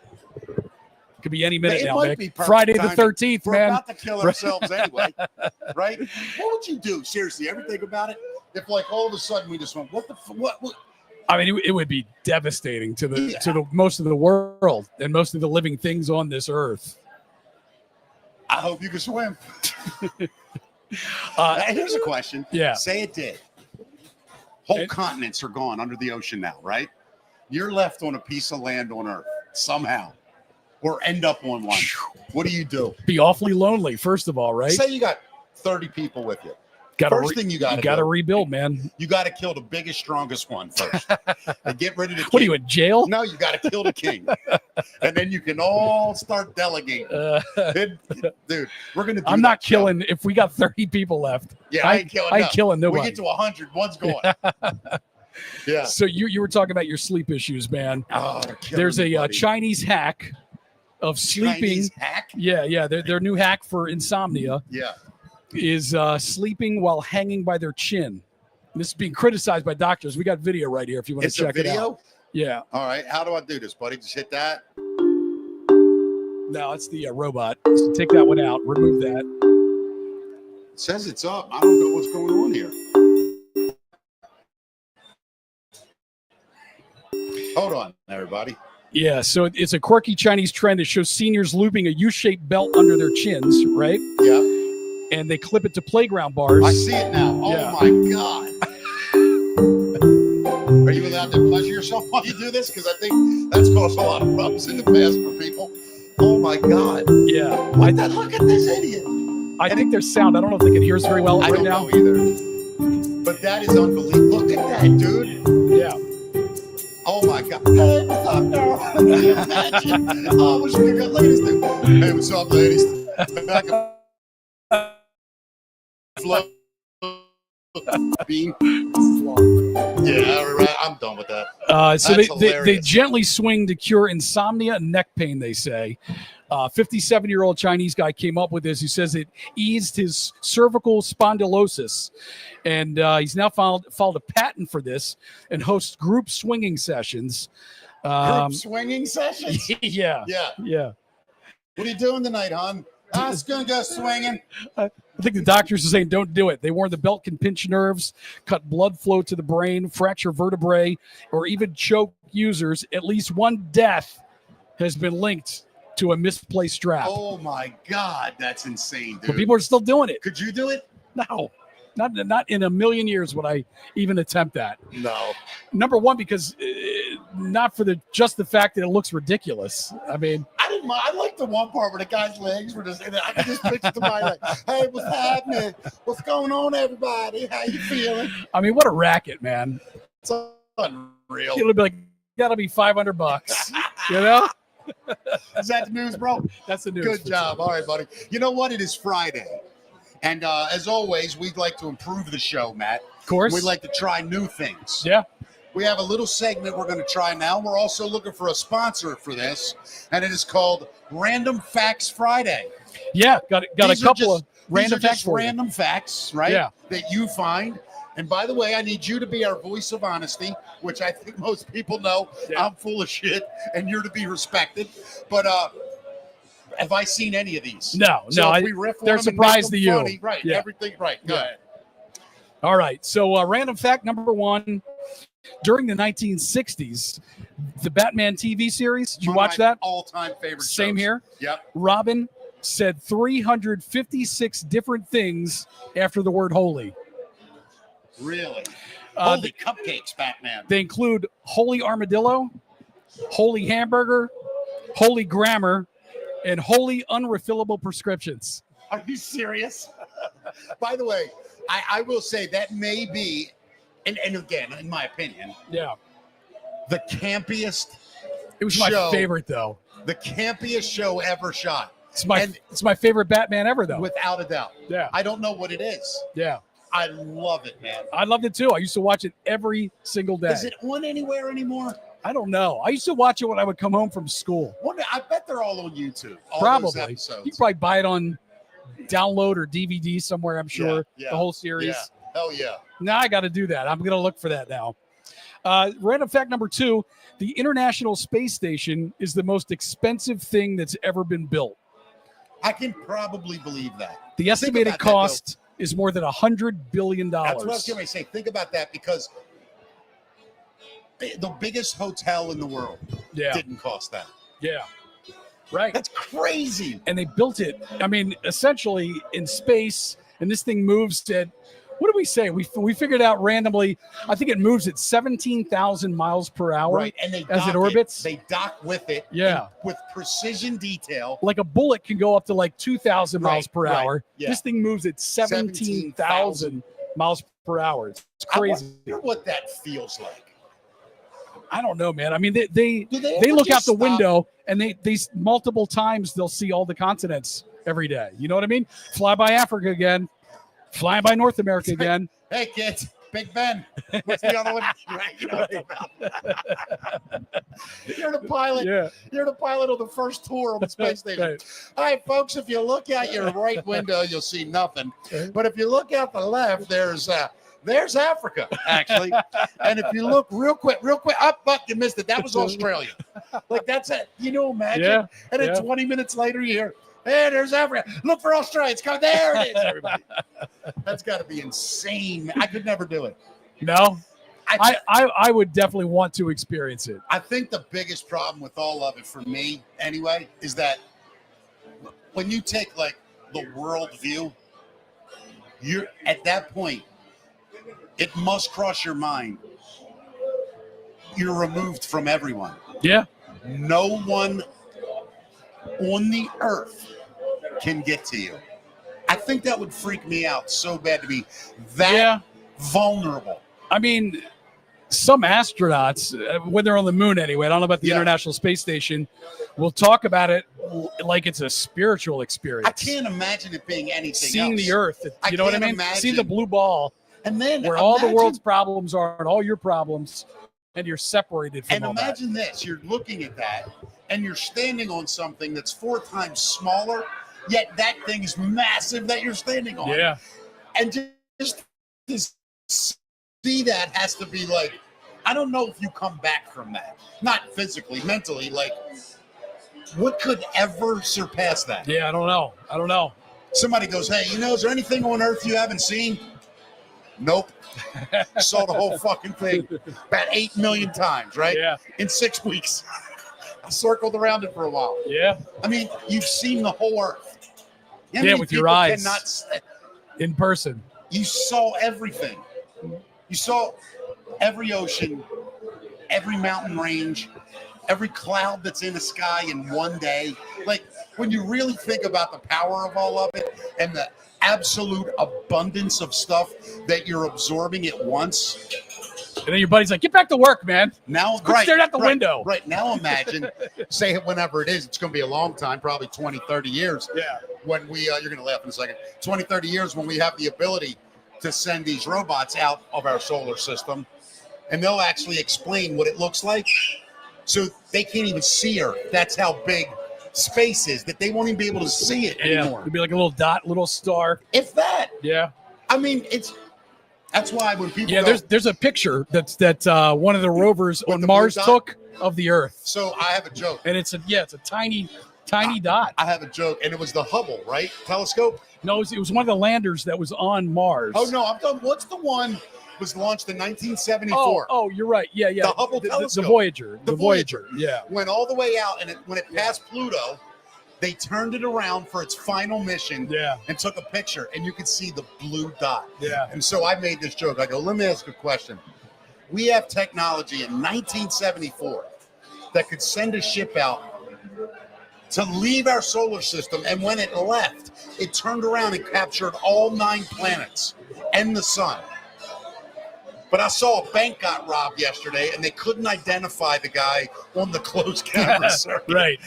Could be any minute now, Nick. Friday the 13th, We're man. about to kill ourselves anyway, right? What would you do? Seriously, ever think about it? If, like, all of a sudden we just went, what? I mean, it would be devastating to the most of the world and most of the living things on this earth. I hope you can swim. Here's a question. Yeah. Say it did. Whole continents are gone under the ocean now, right? You're left on a piece of land on Earth somehow, or end up on one. What do? Be awfully lonely, first of all, right? Say you got 30 people with you. First thing you got to rebuild, man. You got to kill the biggest, strongest one first. And get rid of the king. What are you, in jail? No, you got to kill the king. And then you can all start delegating. Dude, we're going to do I'm not killing if we got 30 people left. Yeah, I ain't killing nobody. We get to 100, one's gone. Yeah. So you were talking about your sleep issues, man. Oh, there's a Chinese hack of sleeping. Chinese hack? Yeah. Their new hack for insomnia. Yeah. Is sleeping while hanging by their chin. This is being criticized by doctors. We got video right here if you want to check it out. Yeah. All right. How do I do this, buddy? Just hit that. No, it's the robot. So take that one out. Remove that. It says it's up. I don't know what's going on here. Hold on, everybody. Yeah, so it's a quirky Chinese trend that shows seniors looping a U-shaped belt under their chins, right? Yeah. And they clip it to playground bars. I see it now. Oh, my God. Are you allowed to pleasure yourself while you do this? Because I think that's caused a lot of problems in the past for people. Oh, my God. Yeah. Look at this idiot. I think there's sound. I don't know if they can hear us very well right now. I don't know either. But that is unbelievable. Look at that, dude. Yeah. Oh, my God. Hey, what's up, girl? Can you imagine? Oh, what should we got ladies do? Hey, what's up, ladies? Back up. Flow Bean. Yeah, right. I'm done with that. So they gently swing to cure insomnia and neck pain, they say. 57-year-old Chinese guy came up with this. He says it eased his cervical spondylosis. And he's now filed a patent for this and hosts group swinging sessions. Group swinging sessions? Yeah. What are you doing tonight, hon? I was going to go swinging. I think the doctors are saying don't do it. They warn the belt can pinch nerves, cut blood flow to the brain, fracture vertebrae, or even choke users. At least one death has been linked to a misplaced strap. Oh, my God. That's insane, dude. But people are still doing it. Could you do it? No. Not in a million years would I even attempt that. No. Number one, because not for just the fact that it looks ridiculous. I mean, I didn't mind. I like the one part where the guy's legs were just. I could just picture the guy like, "Hey, what's happening? What's going on, everybody? How you feeling?" I mean, what a racket, man! It's unreal. It'll be like, gotta be $500, you know? Is that the news, bro? That's the news. Good job. All right, buddy. You know what? It is Friday. And as always, we'd like to improve the show, Matt. Of course. We'd like to try new things. Yeah. We have a little segment we're going to try now. We're also looking for a sponsor for this, and it is called Random Facts Friday. Yeah, got a couple of random facts. Random facts, right? Yeah. That you find. And by the way, I need you to be our voice of honesty, which I think most people know. Yeah. I'm full of shit, and you're to be respected. But have I seen any of these? No. They're surprised to you. Funny, right. Yeah. Everything right. Go ahead. All right. So random fact number one. During the 1960s, the Batman TV series, did you watch that? All-time favorite Same shows. Here. Yep. Robin said 356 different things after the word holy. Really? Holy cupcakes, Batman. They include holy armadillo, holy hamburger, holy grammar, and holy unrefillable prescriptions. Are you serious? By the way, I will say that may be, and again, in my opinion, the campiest. It was my favorite, though. The campiest show ever shot. It's my favorite Batman ever, though. Without a doubt. Yeah. I don't know what it is. Yeah. I love it, man. I loved it, too. I used to watch it every single day. Is it on anywhere anymore? I don't know. I used to watch it when I would come home from school. I bet they're all on YouTube. Probably. You can probably buy it on download or DVD somewhere, I'm sure. Yeah. The whole series. Yeah. Hell yeah. Now I got to do that. I'm going to look for that now. Random fact number two, the International Space Station is the most expensive thing that's ever been built. I can probably believe that. The estimated cost is more than $100 billion. That's what I was going to say. Think about that, because the biggest hotel in the world didn't cost that. Yeah. Right. That's crazy. And they built it, I mean, essentially in space, and this thing moves at, what did we say? We figured out randomly, I think it moves at 17,000 miles per hour. Right. And as it orbits. They dock with it. Yeah. With precision detail. Like a bullet can go up to like 2,000 miles per hour. Yeah. This thing moves at 17,000 miles per hour. It's crazy. I wonder what that feels like. I don't know, man. I mean, they look out the window and they multiple times they'll see all the continents every day. You know what I mean? Fly by Africa again. Flying by North America again. Hey, kids. Big Ben. What's the other one? You know what I'm about. You're the pilot. Yeah. You're the pilot of the first tour of the space station. Right. All right, folks, if you look out your right window, you'll see nothing. But if you look out the left, there's Africa, actually. And if you look real quick, up, but you missed it. That was Australia. Like, that's it. You know, imagine. Yeah. And then 20 minutes later, you hear, hey, there's Africa. Look for Australia. It's coming. There it is, everybody. That's got to be insane. I could never do it. No. I would definitely want to experience it. I think the biggest problem with all of it, for me anyway, is that when you take, like, the world view, you're at that point, it must cross your mind. You're removed from everyone. Yeah. No one on the earth can get to you. I think that would freak me out so bad to be that vulnerable. I mean, some astronauts, when they're on the moon anyway, I don't know about the International Space Station, will talk about it like it's a spiritual experience. I can't imagine it being anything Seeing else. The Earth, you know what I mean? See the blue ball And then where all the world's problems are and all your problems, and you're separated from all that. And imagine this: you're looking at that, and you're standing on something that's 4 times smaller, yet that thing is massive that you're standing on. Yeah. And just to see that has to be like, I don't know if you come back from that, not physically, mentally. Like, what could ever surpass that? Yeah, I don't know. Somebody goes, hey, is there anything on Earth you haven't seen? Nope. Saw the whole fucking thing about 8 million times, right? Yeah. In 6 weeks. I circled around it for a while. Yeah. I mean, you've seen the whole Earth. Yeah, with your eyes. In person. You saw everything. You saw every ocean, every mountain range, every cloud that's in the sky in one day. Like, when you really think about the power of all of it and the absolute abundance of stuff that you're absorbing at once. And then your buddy's like, get back to work, man. Now, staring out the window. Right. Now imagine, say it whenever it is, it's going to be a long time, probably 20, 30 years. Yeah. When we, you're going to laugh in a second, 20, 30 years when we have the ability to send these robots out of our solar system, and they'll actually explain what it looks like. So they can't even see Earth. That's how big space is, that they won't even be able to see it anymore. It'd be like a little dot, little star. If that. Yeah. I mean, that's why when people go, there's a picture that one of the rovers on Mars took of the Earth. So I have a joke. And it's a tiny dot. I have a joke, and it was the Hubble, right? Telescope? No, it was one of the landers that was on Mars. Oh, no, I'm talking, what's the one was launched in 1974? Oh, you're right. Yeah. The Hubble telescope. The Voyager. The Voyager. Yeah. Went all the way out, and when it passed Pluto, they turned it around for its final mission and took a picture, and you could see the blue dot. Yeah. And so I made this joke. I go, let me ask a question. We have technology in 1974 that could send a ship out to leave our solar system, and when it left, it turned around and captured all 9 planets and the sun. But I saw a bank got robbed yesterday, and they couldn't identify the guy on the closed camera circuit. Right.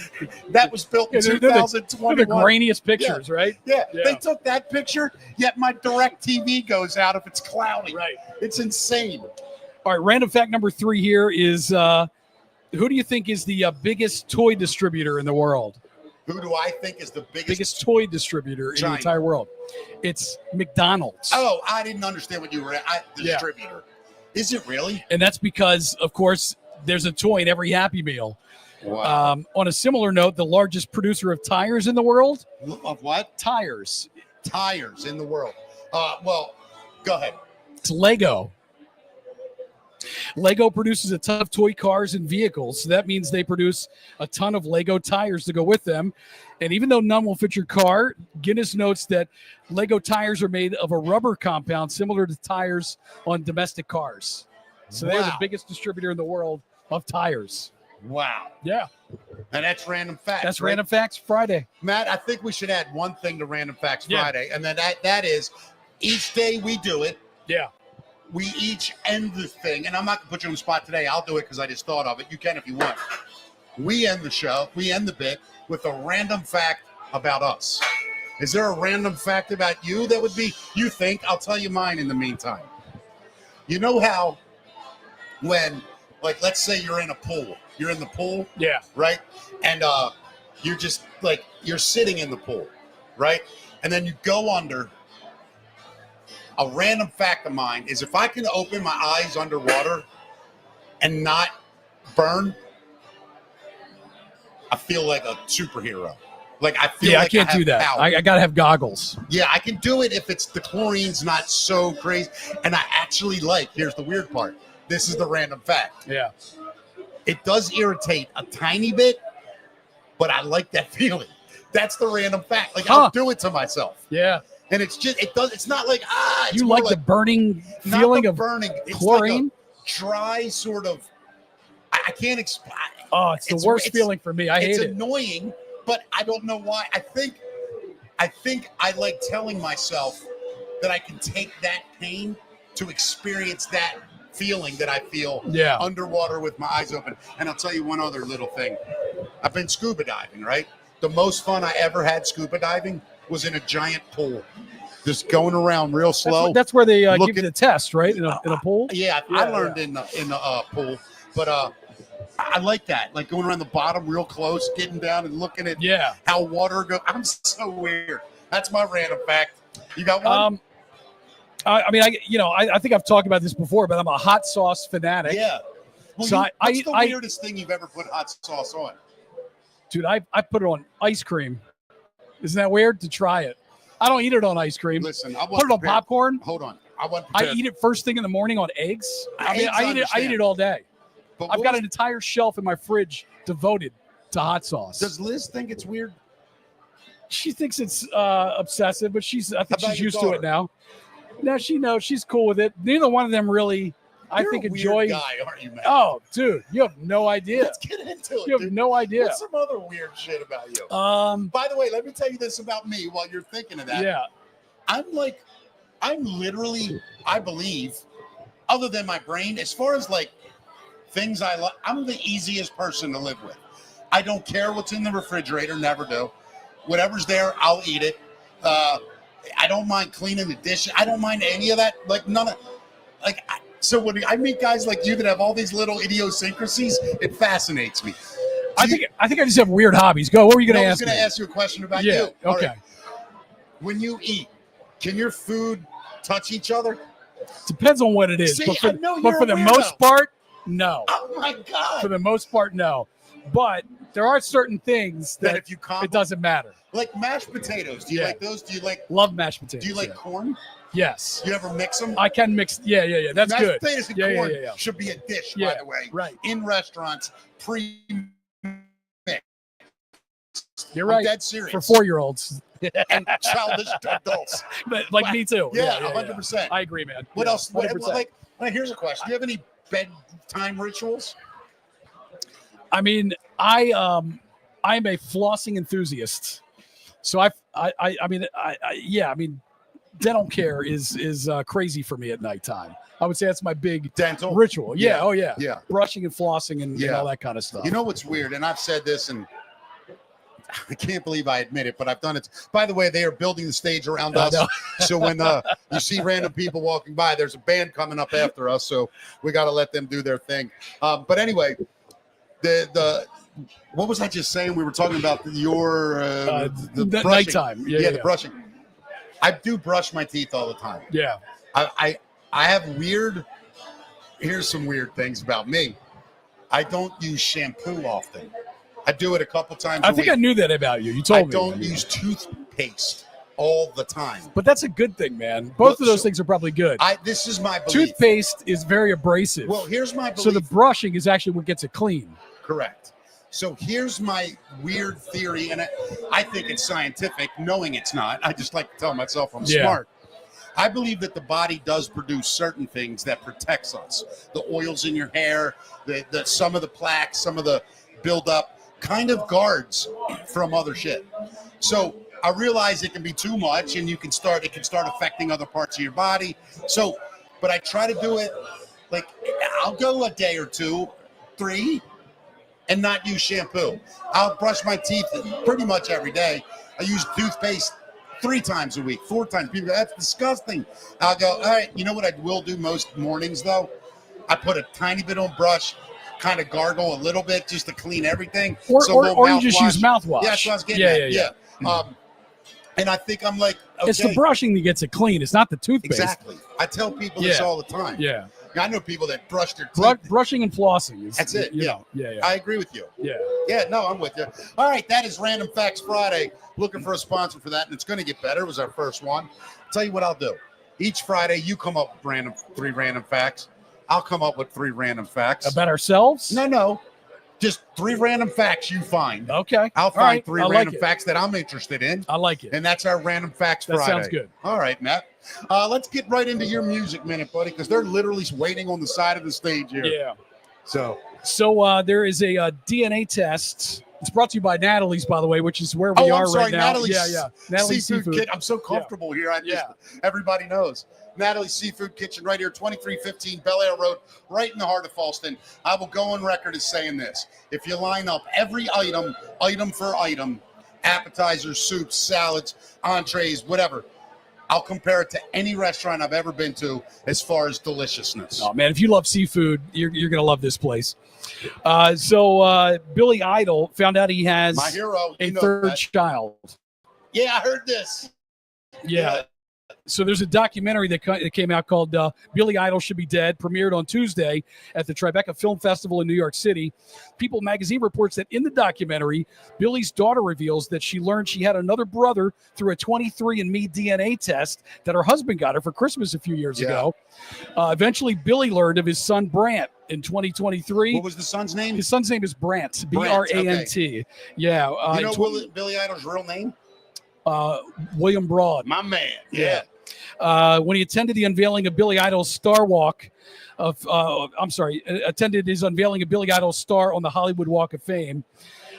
That was built in 2021. They're the grainiest pictures, right? Yeah. They took that picture, yet my direct TV goes out if it's cloudy. Right. It's insane. All right, random fact number 3 here is, who do you think is the biggest toy distributor in the world? Who do I think is the biggest toy distributor in the entire world? It's McDonald's. Oh, I didn't understand what you were distributor. Yeah. Is it really? And that's because, of course, there's a toy in every Happy Meal. Wow. On a similar note, the largest producer of tires in the world. Of what? Tires. Tires in the world. Well, go ahead. It's Lego. Lego produces a ton of toy cars and vehicles. So that means they produce a ton of Lego tires to go with them. And even though none will fit your car, Guinness notes that Lego tires are made of a rubber compound similar to tires on domestic cars. So they're the biggest distributor in the world of tires. Wow. Yeah. And that's Random Facts. That's right? Random Facts Friday. Matt, I think we should add one thing to Random Facts Friday. And then that is each day we do it. Yeah. We each end the thing. And I'm not going to put you on the spot today. I'll do it because I just thought of it. You can if you want. We end the show. We end the bit with a random fact about us. Is there a random fact about you that would be, you think? I'll tell you mine in the meantime. You know how when, like, let's say you're in a pool. You're in the pool. Yeah. Right? And you're just, like, you're sitting in the pool. Right? And then you go under. A random fact of mine is if I can open my eyes underwater and not burn, I feel like a superhero. Like I feel like I can't do that. I got to have goggles. Yeah, I can do it if it's the chlorine's not so crazy. And I actually here's the weird part. This is the random fact. Yeah. It does irritate a tiny bit, but I like that feeling. That's the random fact. Like I'll do it to myself. Yeah. And it's not like, it's you like the burning feeling of burning. It's chlorine? Like a dry sort of, I can't explain. Oh, it's the worst feeling for me. I hate it. It's annoying, but I don't know why. I think I like telling myself that I can take that pain to experience that feeling that I feel underwater with my eyes open. And I'll tell you one other little thing. I've been scuba diving, right? The most fun I ever had scuba diving was in a giant pool. just going around real slow. That's where they give you the test, right? In a pool. Yeah, I learned in the pool, but I like that, like going around the bottom real close, getting down and looking at how water goes. I'm so weird. That's my random fact. You got one? I mean, I think I've talked about this before, but I'm a hot sauce fanatic. Yeah. Well, so what's the weirdest thing you've ever put hot sauce on? Dude, I put it on ice cream. Isn't that weird to try it? I don't eat it on ice cream. Listen, I put it on popcorn. Hold on. I eat it first thing in the morning on eggs. I eat it all day. But I've got an entire shelf in my fridge devoted to hot sauce. Does Liz think it's weird? She thinks it's obsessive, but I think she's used to it now. No, she knows. She's cool with it. Neither one of them really, You're think, a weird enjoy. Guy, aren't you, man? Oh, dude, you have no idea. Let's get into it. You have no idea. What's some other weird shit about you? By the way, let me tell you this about me while you're thinking of that. Yeah. I'm literally, I believe, other than my brain, as far as like things I like, I'm the easiest person to live with. I don't care what's in the refrigerator, never do. Whatever's there, I'll eat it. I don't mind cleaning the dish. I don't mind any of that. Like none of, like. So when I meet guys like you that have all these little idiosyncrasies, it fascinates me. I think I just have weird hobbies. Go. What were you going to ask me? I was going to ask you a question about you. Okay. Right. When you eat, can your food touch each other? Depends on what it is. See, but for the most part, no. Oh my God. For the most part, no. But there are certain things that if you it doesn't matter. Like mashed potatoes. Do you like those? Do you like love mashed potatoes? Do you like corn? Yes. You ever mix them? I can mix. Yeah. That's mashed good. Potatoes and corn should be a dish, by the way. Right. In restaurants, pre-mixed. You're right. I'm dead serious. For 4-year-olds. And childish adults. Like me too. Yeah, 100%. I agree, man. What else? 100%. Here's a question. Do you have any bedtime rituals? I mean, I'm a flossing enthusiast. So I mean, dental care is crazy for me at nighttime. I would say that's my big dental ritual. Yeah. Oh yeah. Brushing and flossing and all that kind of stuff. You know what's weird? And I've said this, and I can't believe I admit it, but I've done it. By the way, they are building the stage around us. So when you see random people walking by, there's a band coming up after us. So we got to let them do their thing. But anyway, the what was I just saying? We were talking about the nighttime. Yeah, the brushing. I do brush my teeth all the time. Yeah. I have weird. Here's some weird things about me. I don't use shampoo often. I do it a couple times a week. I think I knew that about you. You told me. I don't use toothpaste all the time. But that's a good thing, man. Both of those things are probably good. This is my belief. Toothpaste is very abrasive. Well, here's my belief. So the brushing is actually what gets it clean. Correct. So here's my weird theory, and I think it's scientific, knowing it's not. I just like to tell myself I'm smart. I believe that the body does produce certain things that protects us. The oils in your hair, the some of the plaques, some of the buildup, kind of guards from other shit. So I realize it can be too much, and it can start affecting other parts of your body. So, but I try to do it like I'll go a day or 2, 3. And not use shampoo. I'll brush my teeth pretty much every day. I use toothpaste 3 times a week, 4 times. People go, that's disgusting. I'll go, all right, you know what I will do most mornings, though? I put a tiny bit on brush, kind of gargle a little bit just to clean everything. Or you just use mouthwash. Yeah, that's what I was getting at. Yeah. And I think I'm like, okay. It's the brushing that gets it clean. It's not the toothpaste. Exactly. I tell people this all the time. Yeah. I know people that brush their teeth. Brushing and flossing. That's it. Yeah. I agree with you. Yeah. Yeah, no, I'm with you. All right, that is Random Facts Friday. Looking for a sponsor for that, and it's going to get better. It was our first one. Tell you what I'll do. Each Friday, you come up with 3 random facts. I'll come up with 3 random facts. About ourselves? No. Just 3 random facts you find. Okay. I'll find 3 random facts that I'm interested in. I like it. And that's our Random Facts Friday. That sounds good. All right, Matt. Let's get right into your music minute, buddy, because they're literally waiting on the side of the stage here. Yeah. So there is a DNA test. It's brought to you by Natalie's, by the way, which is where we are right now. Natalie's Natalie's Seafood Kitchen. I'm so comfortable here. Everybody knows. Natalie's Seafood Kitchen right here, 2315 Bel Air Road, right in the heart of Fallston. I will go on record as saying this. If you line up every item for item, appetizers, soups, salads, entrees, whatever, I'll compare it to any restaurant I've ever been to as far as deliciousness. Oh man, if you love seafood, you're gonna love this place. So Billy Idol found out he has My hero, a third child. Yeah, I heard this. Yeah. So there's a documentary that came out called Billy Idol Should Be Dead, premiered on Tuesday at the Tribeca Film Festival in New York City. People magazine reports that in the documentary, Billy's daughter reveals that she learned she had another brother through a 23andMe DNA test that her husband got her for Christmas a few years ago. Eventually, Billy learned of his son Brant in 2023. What was the son's name? His son's name is Brant, Brant. Okay. Yeah. You know Billy Idol's real name? William Broad. My man. Yeah. When he attended the unveiling of Billy Idol's Star Walk attended his unveiling of Billy Idol's star on the Hollywood Walk of Fame.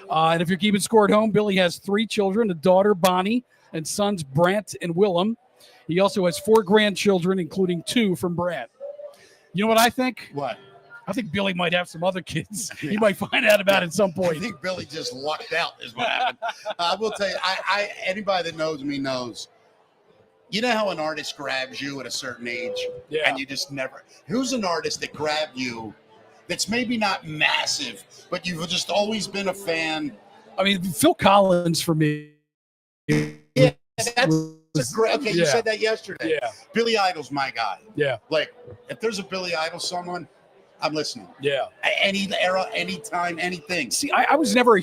And if you're keeping score at home, Billy has 3 children, a daughter, Bonnie, and sons, Brant and Willem. He also has 4 grandchildren, including 2 from Brant. You know what I think? What? I think Billy might have some other kids. He might find out about it at some point. I think Billy just lucked out is what happened. I will tell you, anybody that knows me knows, you know how an artist grabs you at a certain age? Yeah. And you just never. Who's an artist that grabbed you that's maybe not massive, but you've just always been a fan? I mean, Phil Collins for me. Yeah, that's great. Okay, you said that yesterday. Yeah. Billy Idol's my guy. Yeah. Like, if there's a Billy Idol someone, I'm listening. Yeah. Any era, anytime, anything. See, I was never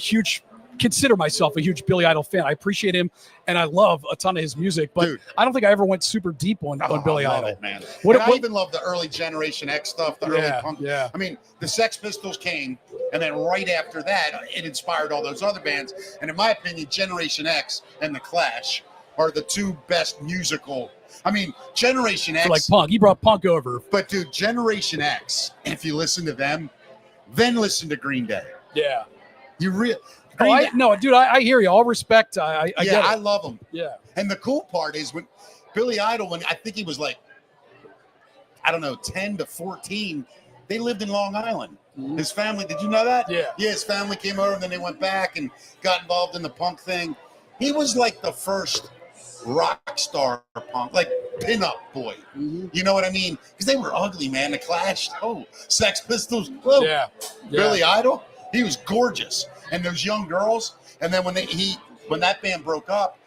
consider myself a huge Billy Idol fan. I appreciate him, and I love a ton of his music, but Dude. I don't think I ever went super deep on Billy I love Idol. it, man. I What even love the early Generation X stuff, the early punk. Yeah. I mean, the Sex Pistols came, and then right after that, it inspired all those other bands. And in my opinion, Generation X and The Clash are the 2 best musical. I mean, Generation X. Like punk. He brought punk over. But, dude, Generation X, if you listen to them, then listen to Green Day. Yeah. You really. No, dude, I hear you. All respect. I get it. I love them. Yeah. And the cool part is when Billy Idol, when I think he was like, I don't know, 10 to 14, they lived in Long Island. Mm-hmm. His family, did you know that? Yeah. Yeah, his family came over and then they went back and got involved in the punk thing. He was like the first rock star punk, like pinup boy. Mm-hmm. You know what I mean? Because they were ugly, man. The Clash, Sex Pistols, Yeah. Billy Idol, he was gorgeous. And those young girls, and then when that band broke up,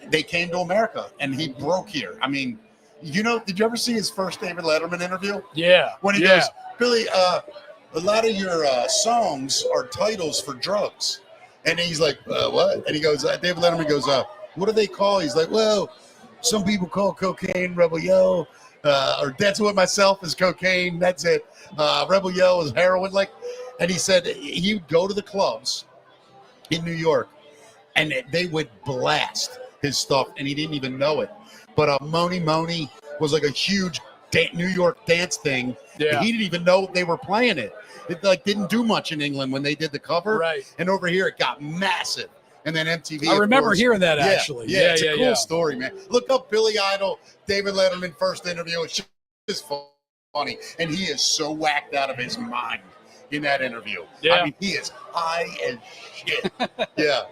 they came to America, and he broke here. I mean, did you ever see his first David Letterman interview? Yeah. When he goes, Billy, a lot of your songs are titles for drugs. And he's like, what? And he goes, David Letterman goes, what do they call? He's like, well, some people call cocaine Rebel Yell, or Dancing with Myself is cocaine. That's it. Rebel Yell is heroin. And he said he would go to the clubs in New York, and they would blast his stuff, and he didn't even know it. But Moni Moni was like a huge New York dance thing. Yeah. He didn't even know they were playing it. It didn't do much in England when they did the cover. Right. And over here, it got massive. And then MTV. I remember hearing that actually. Yeah, it's a cool story, man. Look up Billy Idol, David Letterman first interview. It's just funny, and he is so whacked out of his mind in that interview. Yeah. I mean, he is high as shit. Yeah.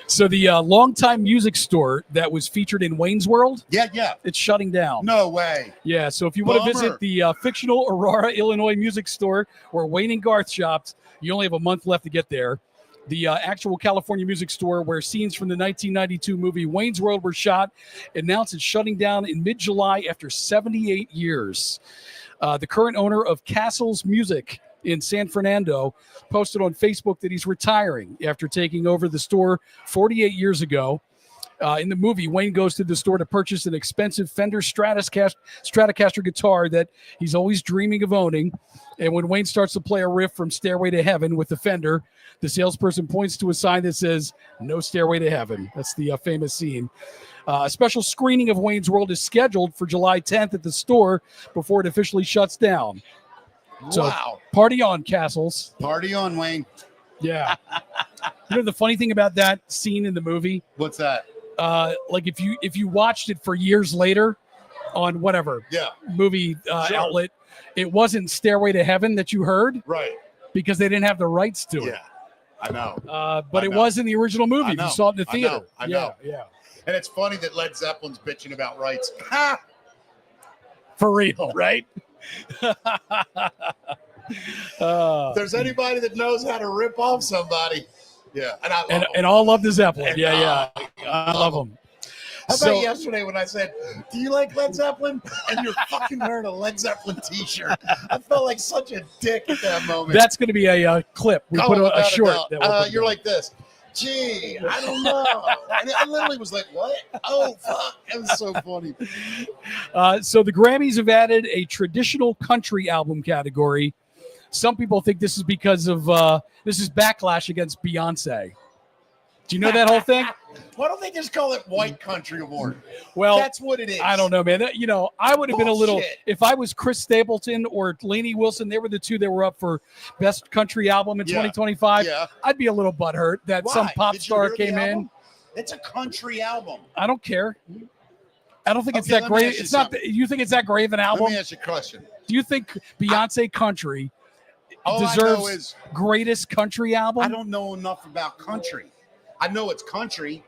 So the longtime music store that was featured in Wayne's World, it's shutting down. No way. Yeah, so if you want to visit the fictional Aurora, Illinois music store where Wayne and Garth shopped, you only have a month left to get there. The actual California music store where scenes from the 1992 movie Wayne's World were shot announced it's shutting down in mid-July after 78 years. The current owner of Castle's Music in San Fernando posted on Facebook that he's retiring after taking over the store 48 years ago. In the movie, Wayne goes to the store to purchase an expensive Fender Stratocaster guitar that he's always dreaming of owning. And when Wayne starts to play a riff from Stairway to Heaven with the Fender, the salesperson points to a sign that says, "No Stairway to Heaven." That's the famous scene. A special screening of Wayne's World is scheduled for July 10th at the store before it officially shuts down. So, wow. Party on, Castles. Party on, Wayne. Yeah. You know the funny thing about that scene in the movie? What's that? Like if you watched it for years later on whatever movie outlet, it wasn't Stairway to Heaven that you heard. Right. Because they didn't have the rights to it. Yeah, I know. But it was in the original movie. If you saw it in the theater. I know. Yeah. And it's funny that Led Zeppelin's bitching about rights. Ha! For real, right? If there's anybody that knows how to rip off somebody, yeah. And I love them. And all love the Zeppelin. And, Yeah. I love them. How about yesterday when I said, "Do you like Led Zeppelin?" and you're fucking wearing a Led Zeppelin T-shirt? I felt like such a dick at that moment. That's going to be a clip. We put a short. You're like this. Gee, I don't know. And I literally was like, "What? Oh fuck!" It was so funny. So the Grammys have added a traditional country album category. Some people think this is because of this is backlash against Beyonce. Do you know that whole thing? Why don't they just call it White Country Award? Well, that's what it is. I don't know, man. I would have been a little, Bullshit. if I was Chris Stapleton or Lainey Wilson, they were the two that were up for Best Country Album in 2025. Yeah. I'd be a little butthurt that some pop star came in. It's a country album. I don't care. I don't think it's that great. It's not. You think it's that great of an album? Let me ask you a question. Do you think Beyonce Country deserves greatest country album? I don't know enough about country. I know it's country.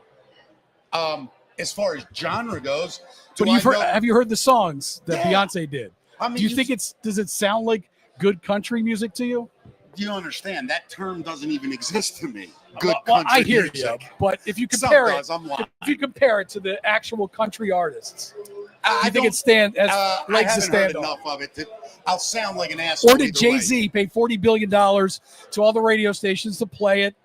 As far as genre goes, but have you heard the songs that Beyonce did? I mean, do you think does it sound like good country music to you? Do you understand that term doesn't even exist to me? Good country I hear music. you, but if you compare it to the actual country artists, I think it stands as legs to stand on. Enough of it. I'll sound like an asshole. Or did Jay-Z pay $40 billion to all the radio stations to play it?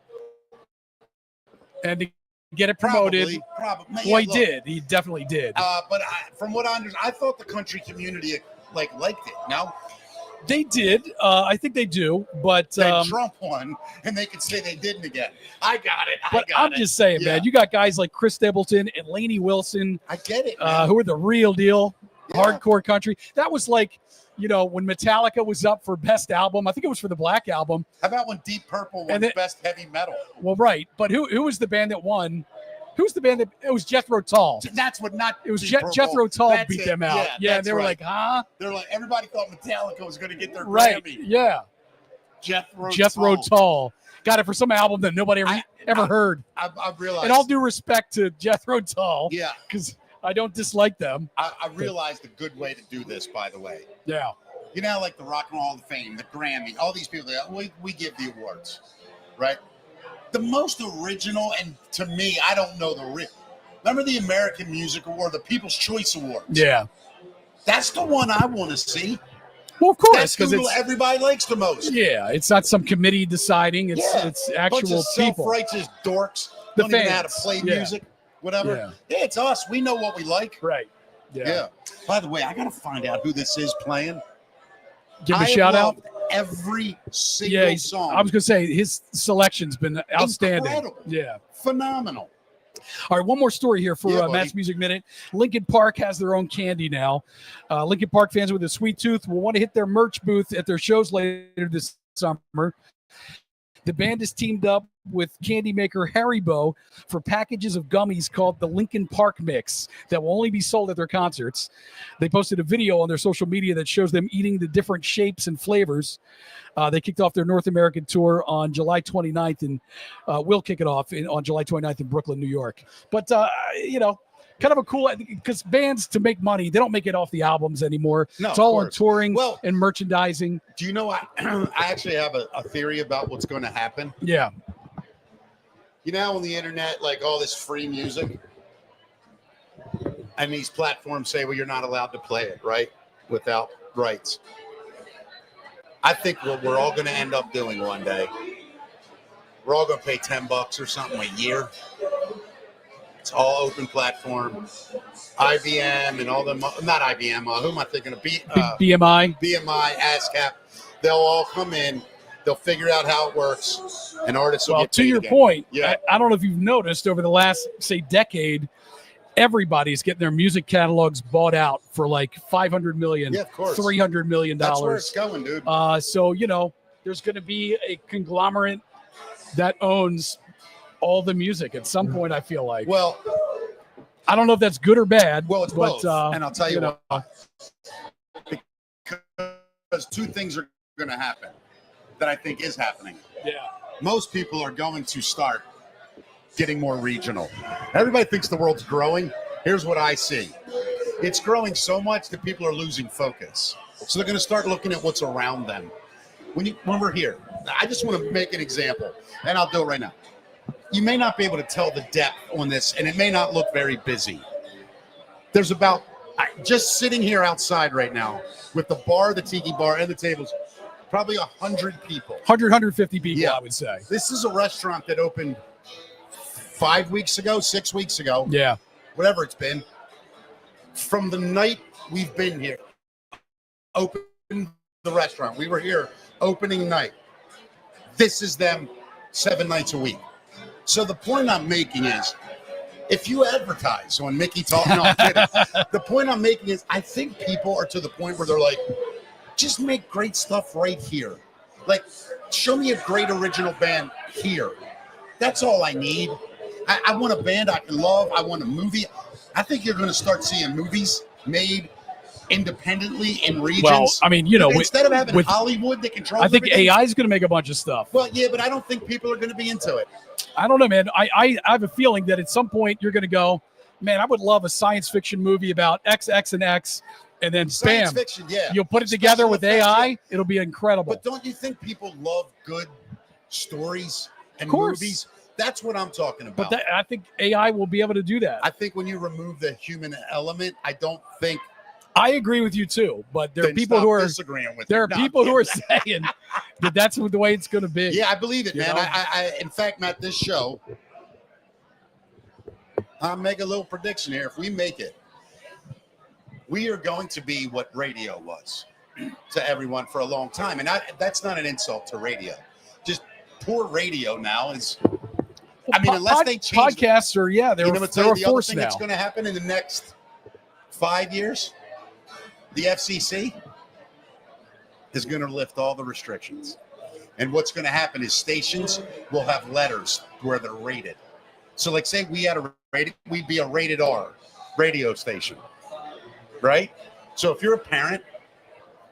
And to get it promoted. Probably. Well, he did. He definitely did. But from what I understand, I thought the country community liked it. No, they did. I think they do. But then Trump won, and they could say they didn't again. I got it. I'm just saying, man. You got guys like Chris Stapleton and Lainey Wilson. I get it. Who are the real deal, hardcore country. That was like, when Metallica was up for Best Album, I think it was for the Black Album. How about when Deep Purple won Best Heavy Metal? Well, right. But who was the band that won? Who's the band that it was Jethro Tull? That's what not. It was Jethro Tull beat them out. Yeah, they were like, huh? They're like, everybody thought Metallica was going to get their Grammy. Yeah. Jethro Tull got it for some album that nobody ever heard. I realized. And all due respect to Jethro Tull. Yeah. Because I don't dislike them. I realized a good way to do this, by the way. Yeah. Like the Rock and Roll Hall of Fame, the Grammy, all these people, we give the awards, right? The most original, and to me, I don't know remember the American Music Award, the People's Choice Awards? Yeah. That's the one I want to see. Well, of course, because everybody likes the most. Yeah, it's not some committee deciding. It's actual bunch of people. Self-righteous dorks. The don't fans. even know how to play music, whatever. Yeah, it's us. We know what we like. Right. Yeah. By the way, I got to find out who this is playing. Give him a shout out. Every single song. I was going to say his selection's been outstanding. Incredible. Yeah. Phenomenal. All right, one more story here for Matt's Music Minute. Linkin Park has their own candy now. Linkin Park fans with a sweet tooth will want to hit their merch booth at their shows later this summer. The band is teamed up with candy maker Haribo for packages of gummies called the Linkin Park Mix that will only be sold at their concerts. They posted a video on their social media that shows them eating the different shapes and flavors. They kicked off their North American tour on July 29th and will kick it off on July 29th in Brooklyn, New York. But, kind of a cool, because bands, to make money, they don't make it off the albums anymore. No, it's all on touring and merchandising. Do you know, I actually have a theory about what's going to happen. Yeah. On the internet, like all this free music, and these platforms say, well, you're not allowed to play it, right? Without rights. I think what we're all going to end up doing one day, we're all going to pay $10 or something a year. It's all open platform. IBM and all them, not IBM, who am I thinking of? BMI. BMI, ASCAP. They'll all come in. They'll figure out how it works, and artists will get paid. To your again. point, yeah. I don't know if you've noticed over the last, say, decade, everybody's getting their music catalogs bought out for like $500 million, yeah, of course. $300 million. That's where it's going, dude. So, there's going to be a conglomerate that owns all the music at some point, I feel like. Well, I don't know if that's good or bad. Well, it's both. And I'll tell you what. Because two things are going to happen that I think is happening. Yeah. Most people are going to start getting more regional. Everybody thinks the world's growing. Here's what I see. It's growing so much that people are losing focus. So they're going to start looking at what's around them. When we're here, I just want to make an example, and I'll do it right now. You may not be able to tell the depth on this, and it may not look very busy. There's about, just sitting here outside right now with the bar, the tiki bar, and the tables, probably 100 people. 150 people, I would say. This is a restaurant that opened 5 weeks ago, 6 weeks ago. Yeah. Whatever it's been. From the night we've been here, opened the restaurant. We were here opening night. This is them 7 nights a week. So the point I'm making is, if you advertise on Mickey Talk, no, I'm kidding. The point I'm making is, I think people are to the point where they're like, just make great stuff right here. Like, show me a great original band here. That's all I need. I want a band I can love. I want a movie. I think you're going to start seeing movies made independently in regions. Well, I mean, you know, instead of having Hollywood that controls I think everything, AI is going to make a bunch of stuff. Well, yeah, but I don't think people are going to be into it. I don't know, man. I have a feeling that at some point you're going to go, man, I would love a science fiction movie about X, X, and X, and then Science bam, fiction, yeah. you'll put it together with AI. It'll be incredible. But don't you think people love good stories and Of course. movies? That's what I'm talking about. But I think AI will be able to do that. I think when you remove the human element, I don't think I agree with you too. But there are then people stop who are disagreeing with there you. are No, people who are saying that that's the way it's going to be. Yeah, I believe it, You man. know? I in fact, Matt, this show, I'll make a little prediction here. If we make it, we are going to be what radio was to everyone for a long time. And that's not an insult to radio. Just poor radio now is, I mean, unless they change podcasts are, yeah, they're, you know, they're the a other force thing now. that's going to happen in the next 5 years, the FCC is going to lift all the restrictions. And what's going to happen is stations will have letters where they're rated. So like say we had a rated, we'd be a rated R radio station, right? So if you're a parent,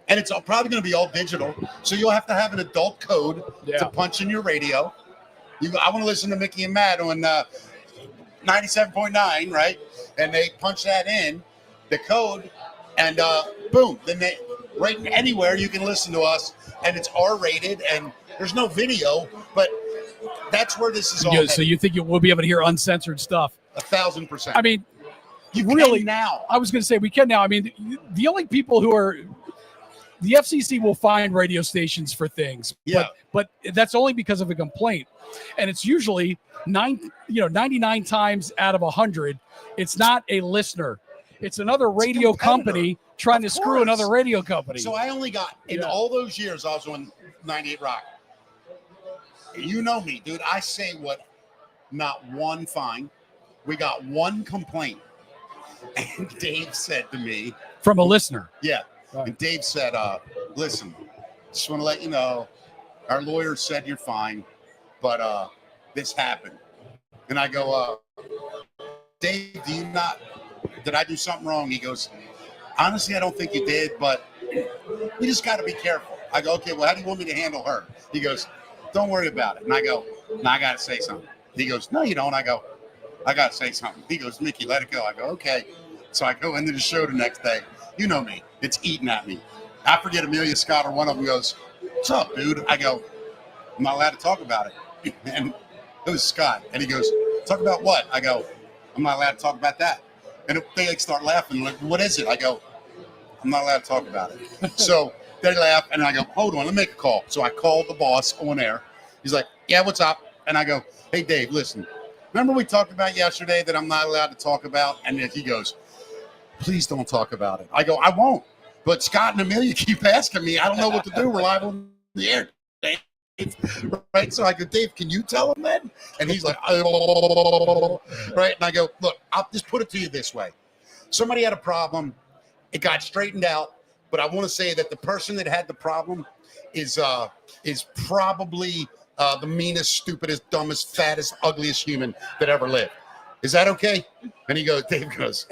and it's probably going to be all digital, so you'll have to have an adult code to punch in your radio. I want to listen to Mickey and Matt on 97.9, right? And they punch that in, the code, and boom, then right anywhere you can listen to us, and it's R-rated, and there's no video, but that's where this is all headed. So you think you will be able to hear uncensored stuff? 1,000%. I mean, you really can now. I was going to say we can now. I mean, the only people who are the FCC will fine radio stations for things, but that's only because of a complaint, and it's usually 99 times out of 100, it's not a listener. It's another radio company trying to screw another radio company. So I only got, in all those years I was on 98 Rock, you know me, dude, I say what, not one fine. We got one complaint. And Dave said to me. From a listener. Yeah. Right. And Dave said, listen, just want to let you know, our lawyer said you're fine, but this happened. And I go, Dave, did I do something wrong? He goes, honestly, I don't think you did, but you just got to be careful. I go, okay, well, how do you want me to handle her? He goes, don't worry about it. And I go, no, I got to say something. He goes, no, you don't. I go, I got to say something. He goes, Mickey, let it go. I go, okay. So I go into the show the next day. You know me. It's eating at me. I forget Amelia Scott or one of them goes, what's up, dude? I go, I'm not allowed to talk about it. And it was Scott. And he goes, talk about what? I go, I'm not allowed to talk about that. And they start laughing. Like, what is it? I go, I'm not allowed to talk about it. So they laugh, and I go, hold on, let me make a call. So I called the boss on air. He's like, yeah, what's up? And I go, hey, Dave, listen. Remember we talked about yesterday that I'm not allowed to talk about? And then he goes, please don't talk about it. I go, I won't. But Scott and Amelia keep asking me. I don't know what to do. We're live on the air. Right? So I go, Dave, can you tell him then? And he's like, right? And I go, look, I'll just put it to you this way. Somebody had a problem. It got straightened out. But I want to say that the person that had the problem is probably the meanest, stupidest, dumbest, fattest, ugliest human that ever lived. Is that okay? And he goes, Dave goes,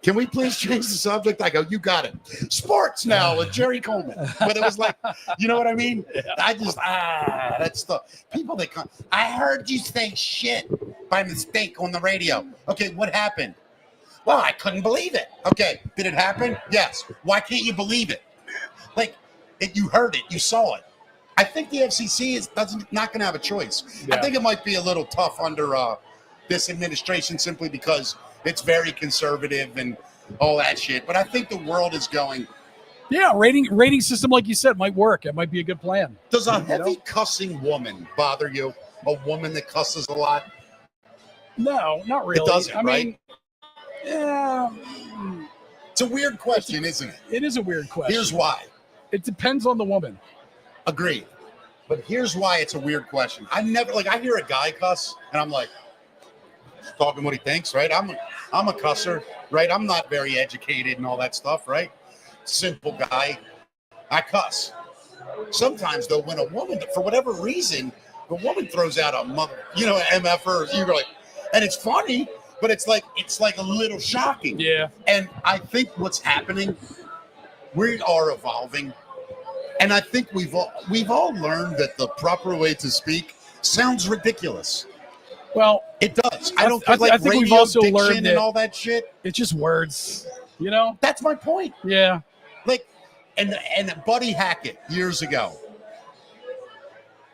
Can we please change the subject? I go, you got it. Sports now with Jerry Coleman. But it was like, you know what I mean? Yeah. I just, that's the people that come. I heard you say shit by mistake on the radio. Okay, what happened? Well, I couldn't believe it. Okay, did it happen? Yes. Why can't you believe it? Like, you heard it, you saw it. I think the FCC is not going to have a choice. Yeah. I think it might be a little tough under this administration simply because it's very conservative and all that shit. But I think the world is going. Yeah, rating system, like you said, might work. It might be a good plan. Does a heavy cussing woman bother you? A woman that cusses a lot? No, not really. It doesn't, right? Mean, yeah. It's a weird question, isn't it? It is a weird question. Here's why. It depends on the woman. Agreed. But here's why it's a weird question. I hear a guy cuss, and I'm like, talking what he thinks, right? I'm a cusser, right? I'm not very educated and all that stuff, right? Simple guy. I cuss. Sometimes, though, when a woman, for whatever reason, the woman throws out a mother, MFer, you're like, and it's funny, but it's like a little shocking. Yeah. And I think what's happening, we are evolving. And I think we've all learned that the proper way to speak sounds ridiculous. Well, it does. I think we've also learned and all that shit. It's just words, That's my point. Yeah. Like, and Buddy Hackett years ago.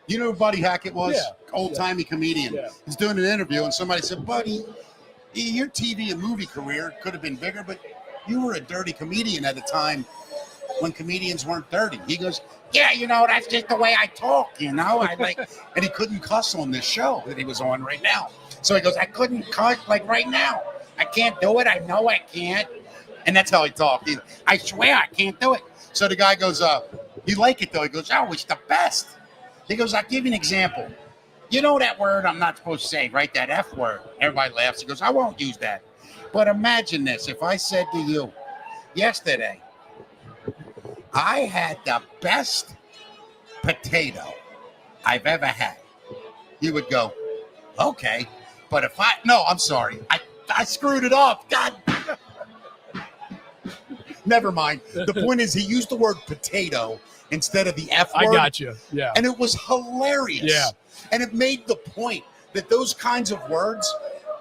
You know who Buddy Hackett was? Yeah. Old-timey comedian. Yeah. He's doing an interview, and somebody said, Buddy, your TV and movie career could have been bigger, but you were a dirty comedian at a time when comedians weren't dirty. He goes, yeah, that's just the way I talk, and he couldn't cuss on this show that he was on right now. So he goes, I couldn't cuss like right now. I can't do it. I know I can't. And that's how he talked. I swear I can't do it. So the guy goes, you like it though? He goes, oh, it's the best. He goes, I'll give you an example. You know that word I'm not supposed to say, right? That F word. Everybody laughs. He goes, I won't use that. But imagine this. If I said to you yesterday, I had the best potato I've ever had, you would go, okay. But I'm sorry. I screwed it up. God. Never mind. The point is he used the word potato instead of the F word. I got you. Yeah. And it was hilarious. Yeah. And it made the point that those kinds of words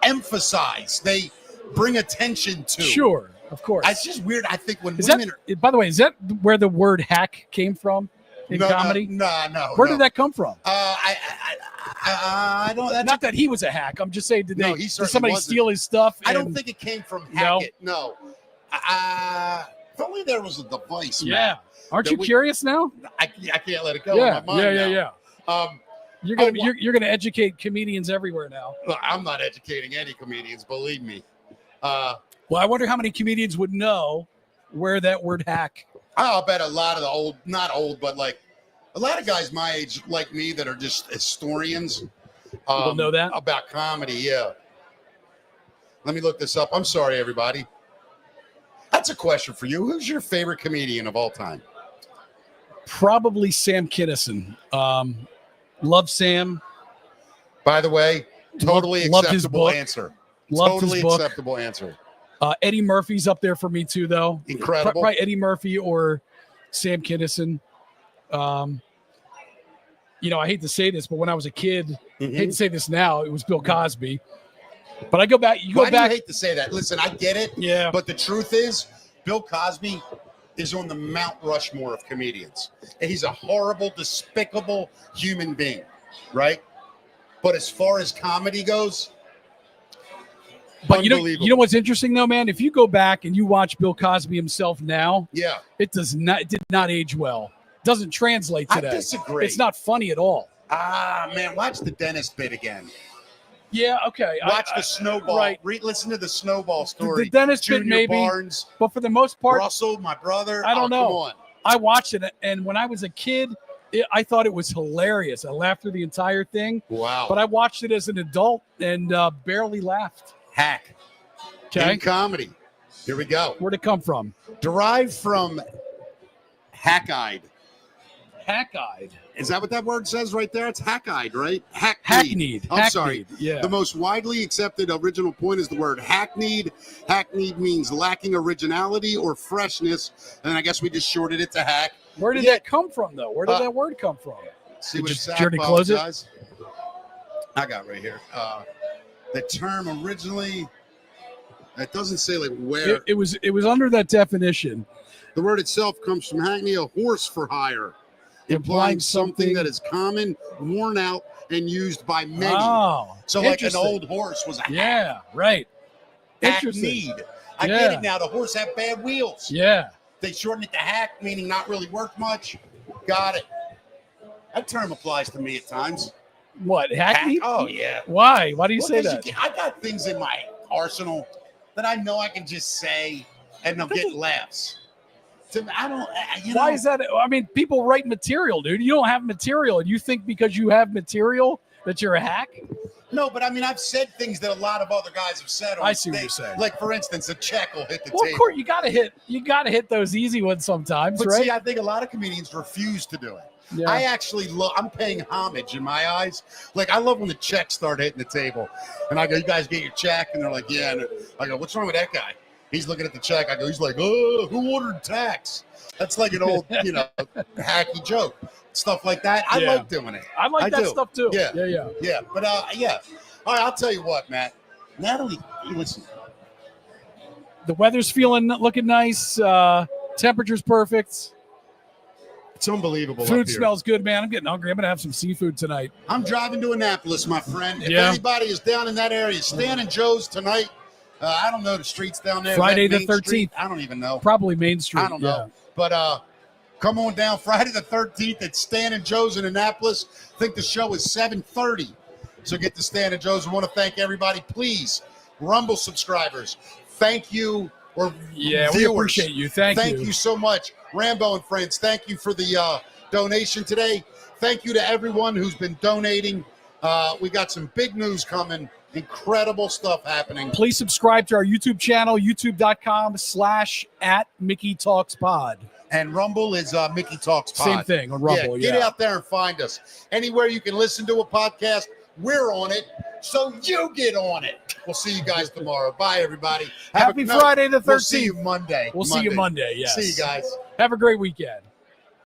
emphasize, they bring attention to. Sure. Of course. It's just weird. I think when by the way, is that where the word hack came from in comedy? No. Where did that come from? I don't. Not that he was a hack. I'm just saying, did somebody steal his stuff? I don't think it came from Hackett. No. If only there was a device. Yeah. Man, aren't you curious now? I can't let it go. Yeah. In my mind Yeah. You're gonna educate comedians everywhere now. Look, I'm not educating any comedians, believe me. Well, I wonder how many comedians would know where that word hack. I'll bet a lot of the old, not old, but like a lot of guys my age like me that are just historians. Will know that? About comedy, yeah. Let me look this up. I'm sorry, everybody. That's a question for you. Who's your favorite comedian of all time? Probably Sam Kinison. Love Sam. By the way, totally acceptable answer. Totally acceptable answer. Eddie Murphy's up there for me too, though. Incredible. Probably Eddie Murphy or Sam Kinison. I hate to say this, but when I was a kid, I hate to say this now, it was Bill Cosby. But I go back. Why do you hate to say that? Listen, I get it. Yeah. But the truth is, Bill Cosby is on the Mount Rushmore of comedians. And he's a horrible, despicable human being, right? But as far as comedy goes, but you know what's interesting though, man? If you go back and you watch Bill Cosby himself now, it did not age well. It doesn't translate today. I disagree. It's not funny at all. Man, watch the dentist bit again. Yeah, okay. Watch the snowball. Right. Listen to the snowball story. The dentist Junior bit maybe, Barnes, but for the most part, Russell, my brother. I don't know. Come on. I watched it, and when I was a kid, I thought it was hilarious. I laughed through the entire thing. Wow. But I watched it as an adult and barely laughed. Hack. Okay. In comedy. Here we go. Where'd it come from? Derived from hack-eyed. Hack-eyed. Is that what that word says right there? It's hack-eyed, right? Hackneyed. I'm sorry. Yeah. The most widely accepted original point is the word hackneyed. Hackneyed means lacking originality or freshness. And I guess we just shorted it to hack. Where did that come from, though? Where did that word come from? See what it's Journey close it? I got right here. The term originally, it doesn't say like where. It was under that definition. The word itself comes from hackney, a horse for hire, implying something that is common, worn out, and used by many. Oh, so like an old horse was a yeah, right. Hackneyed. I get it now. The horse had bad wheels. Yeah. They shortened it to hack, meaning not really worth much. Got it. That term applies to me at times. What, hackneyed? Oh, yeah. Why? Why do you say that? I got things in my arsenal that I know I can just say and they'll get laughs. I don't, Why is that? I mean, people write material, dude. You don't have material. And you think because you have material that you're a hack? No, but I mean, I've said things that a lot of other guys have said. I see what you're saying. Like, for instance, a check will hit the table. Of course, you gotta hit those easy ones sometimes, but right? See, I think a lot of comedians refuse to do it. Yeah. I actually I'm paying homage in my eyes. Like, I love when the checks start hitting the table. And I go, you guys get your check? And they're like, yeah. And I go, what's wrong with that guy? He's looking at the check. I go, he's like, oh, who ordered tax? That's like an old, hacky joke. Stuff like that. I like doing it. I like that stuff too. Yeah. Yeah. But, yeah. All right, I'll tell you what, Matt. Natalie, listen. The weather's looking nice. Temperature's perfect. It's unbelievable. Food smells good, man. I'm getting hungry. I'm going to have some seafood tonight. I'm driving to Annapolis, my friend. If anybody is down in that area, Stan and Joe's tonight. I don't know the streets down there. Friday the 13th. Street? I don't even know. Probably Main Street. I don't know. But come on down Friday the 13th at Stan and Joe's in Annapolis. I think the show is 7:30. So get to Stan and Joe's. I want to thank everybody. Please, Rumble subscribers, thank you. Or viewers, we appreciate you. Thank you. Thank you so much. Rambo and friends, thank you for the donation today. Thank you to everyone who's been donating. We got some big news coming. Incredible stuff happening. Please subscribe to our YouTube channel, youtube.com/@MickeyTalksPod. And Rumble is Mickey Talks Pod. Same thing on Rumble, Get out there and find us. Anywhere you can listen to a podcast, we're on it. So you get on it. We'll see you guys tomorrow. Bye, everybody. Happy Friday the 13th. We'll see you Monday. See you Monday, yes. See you guys. Have a great weekend.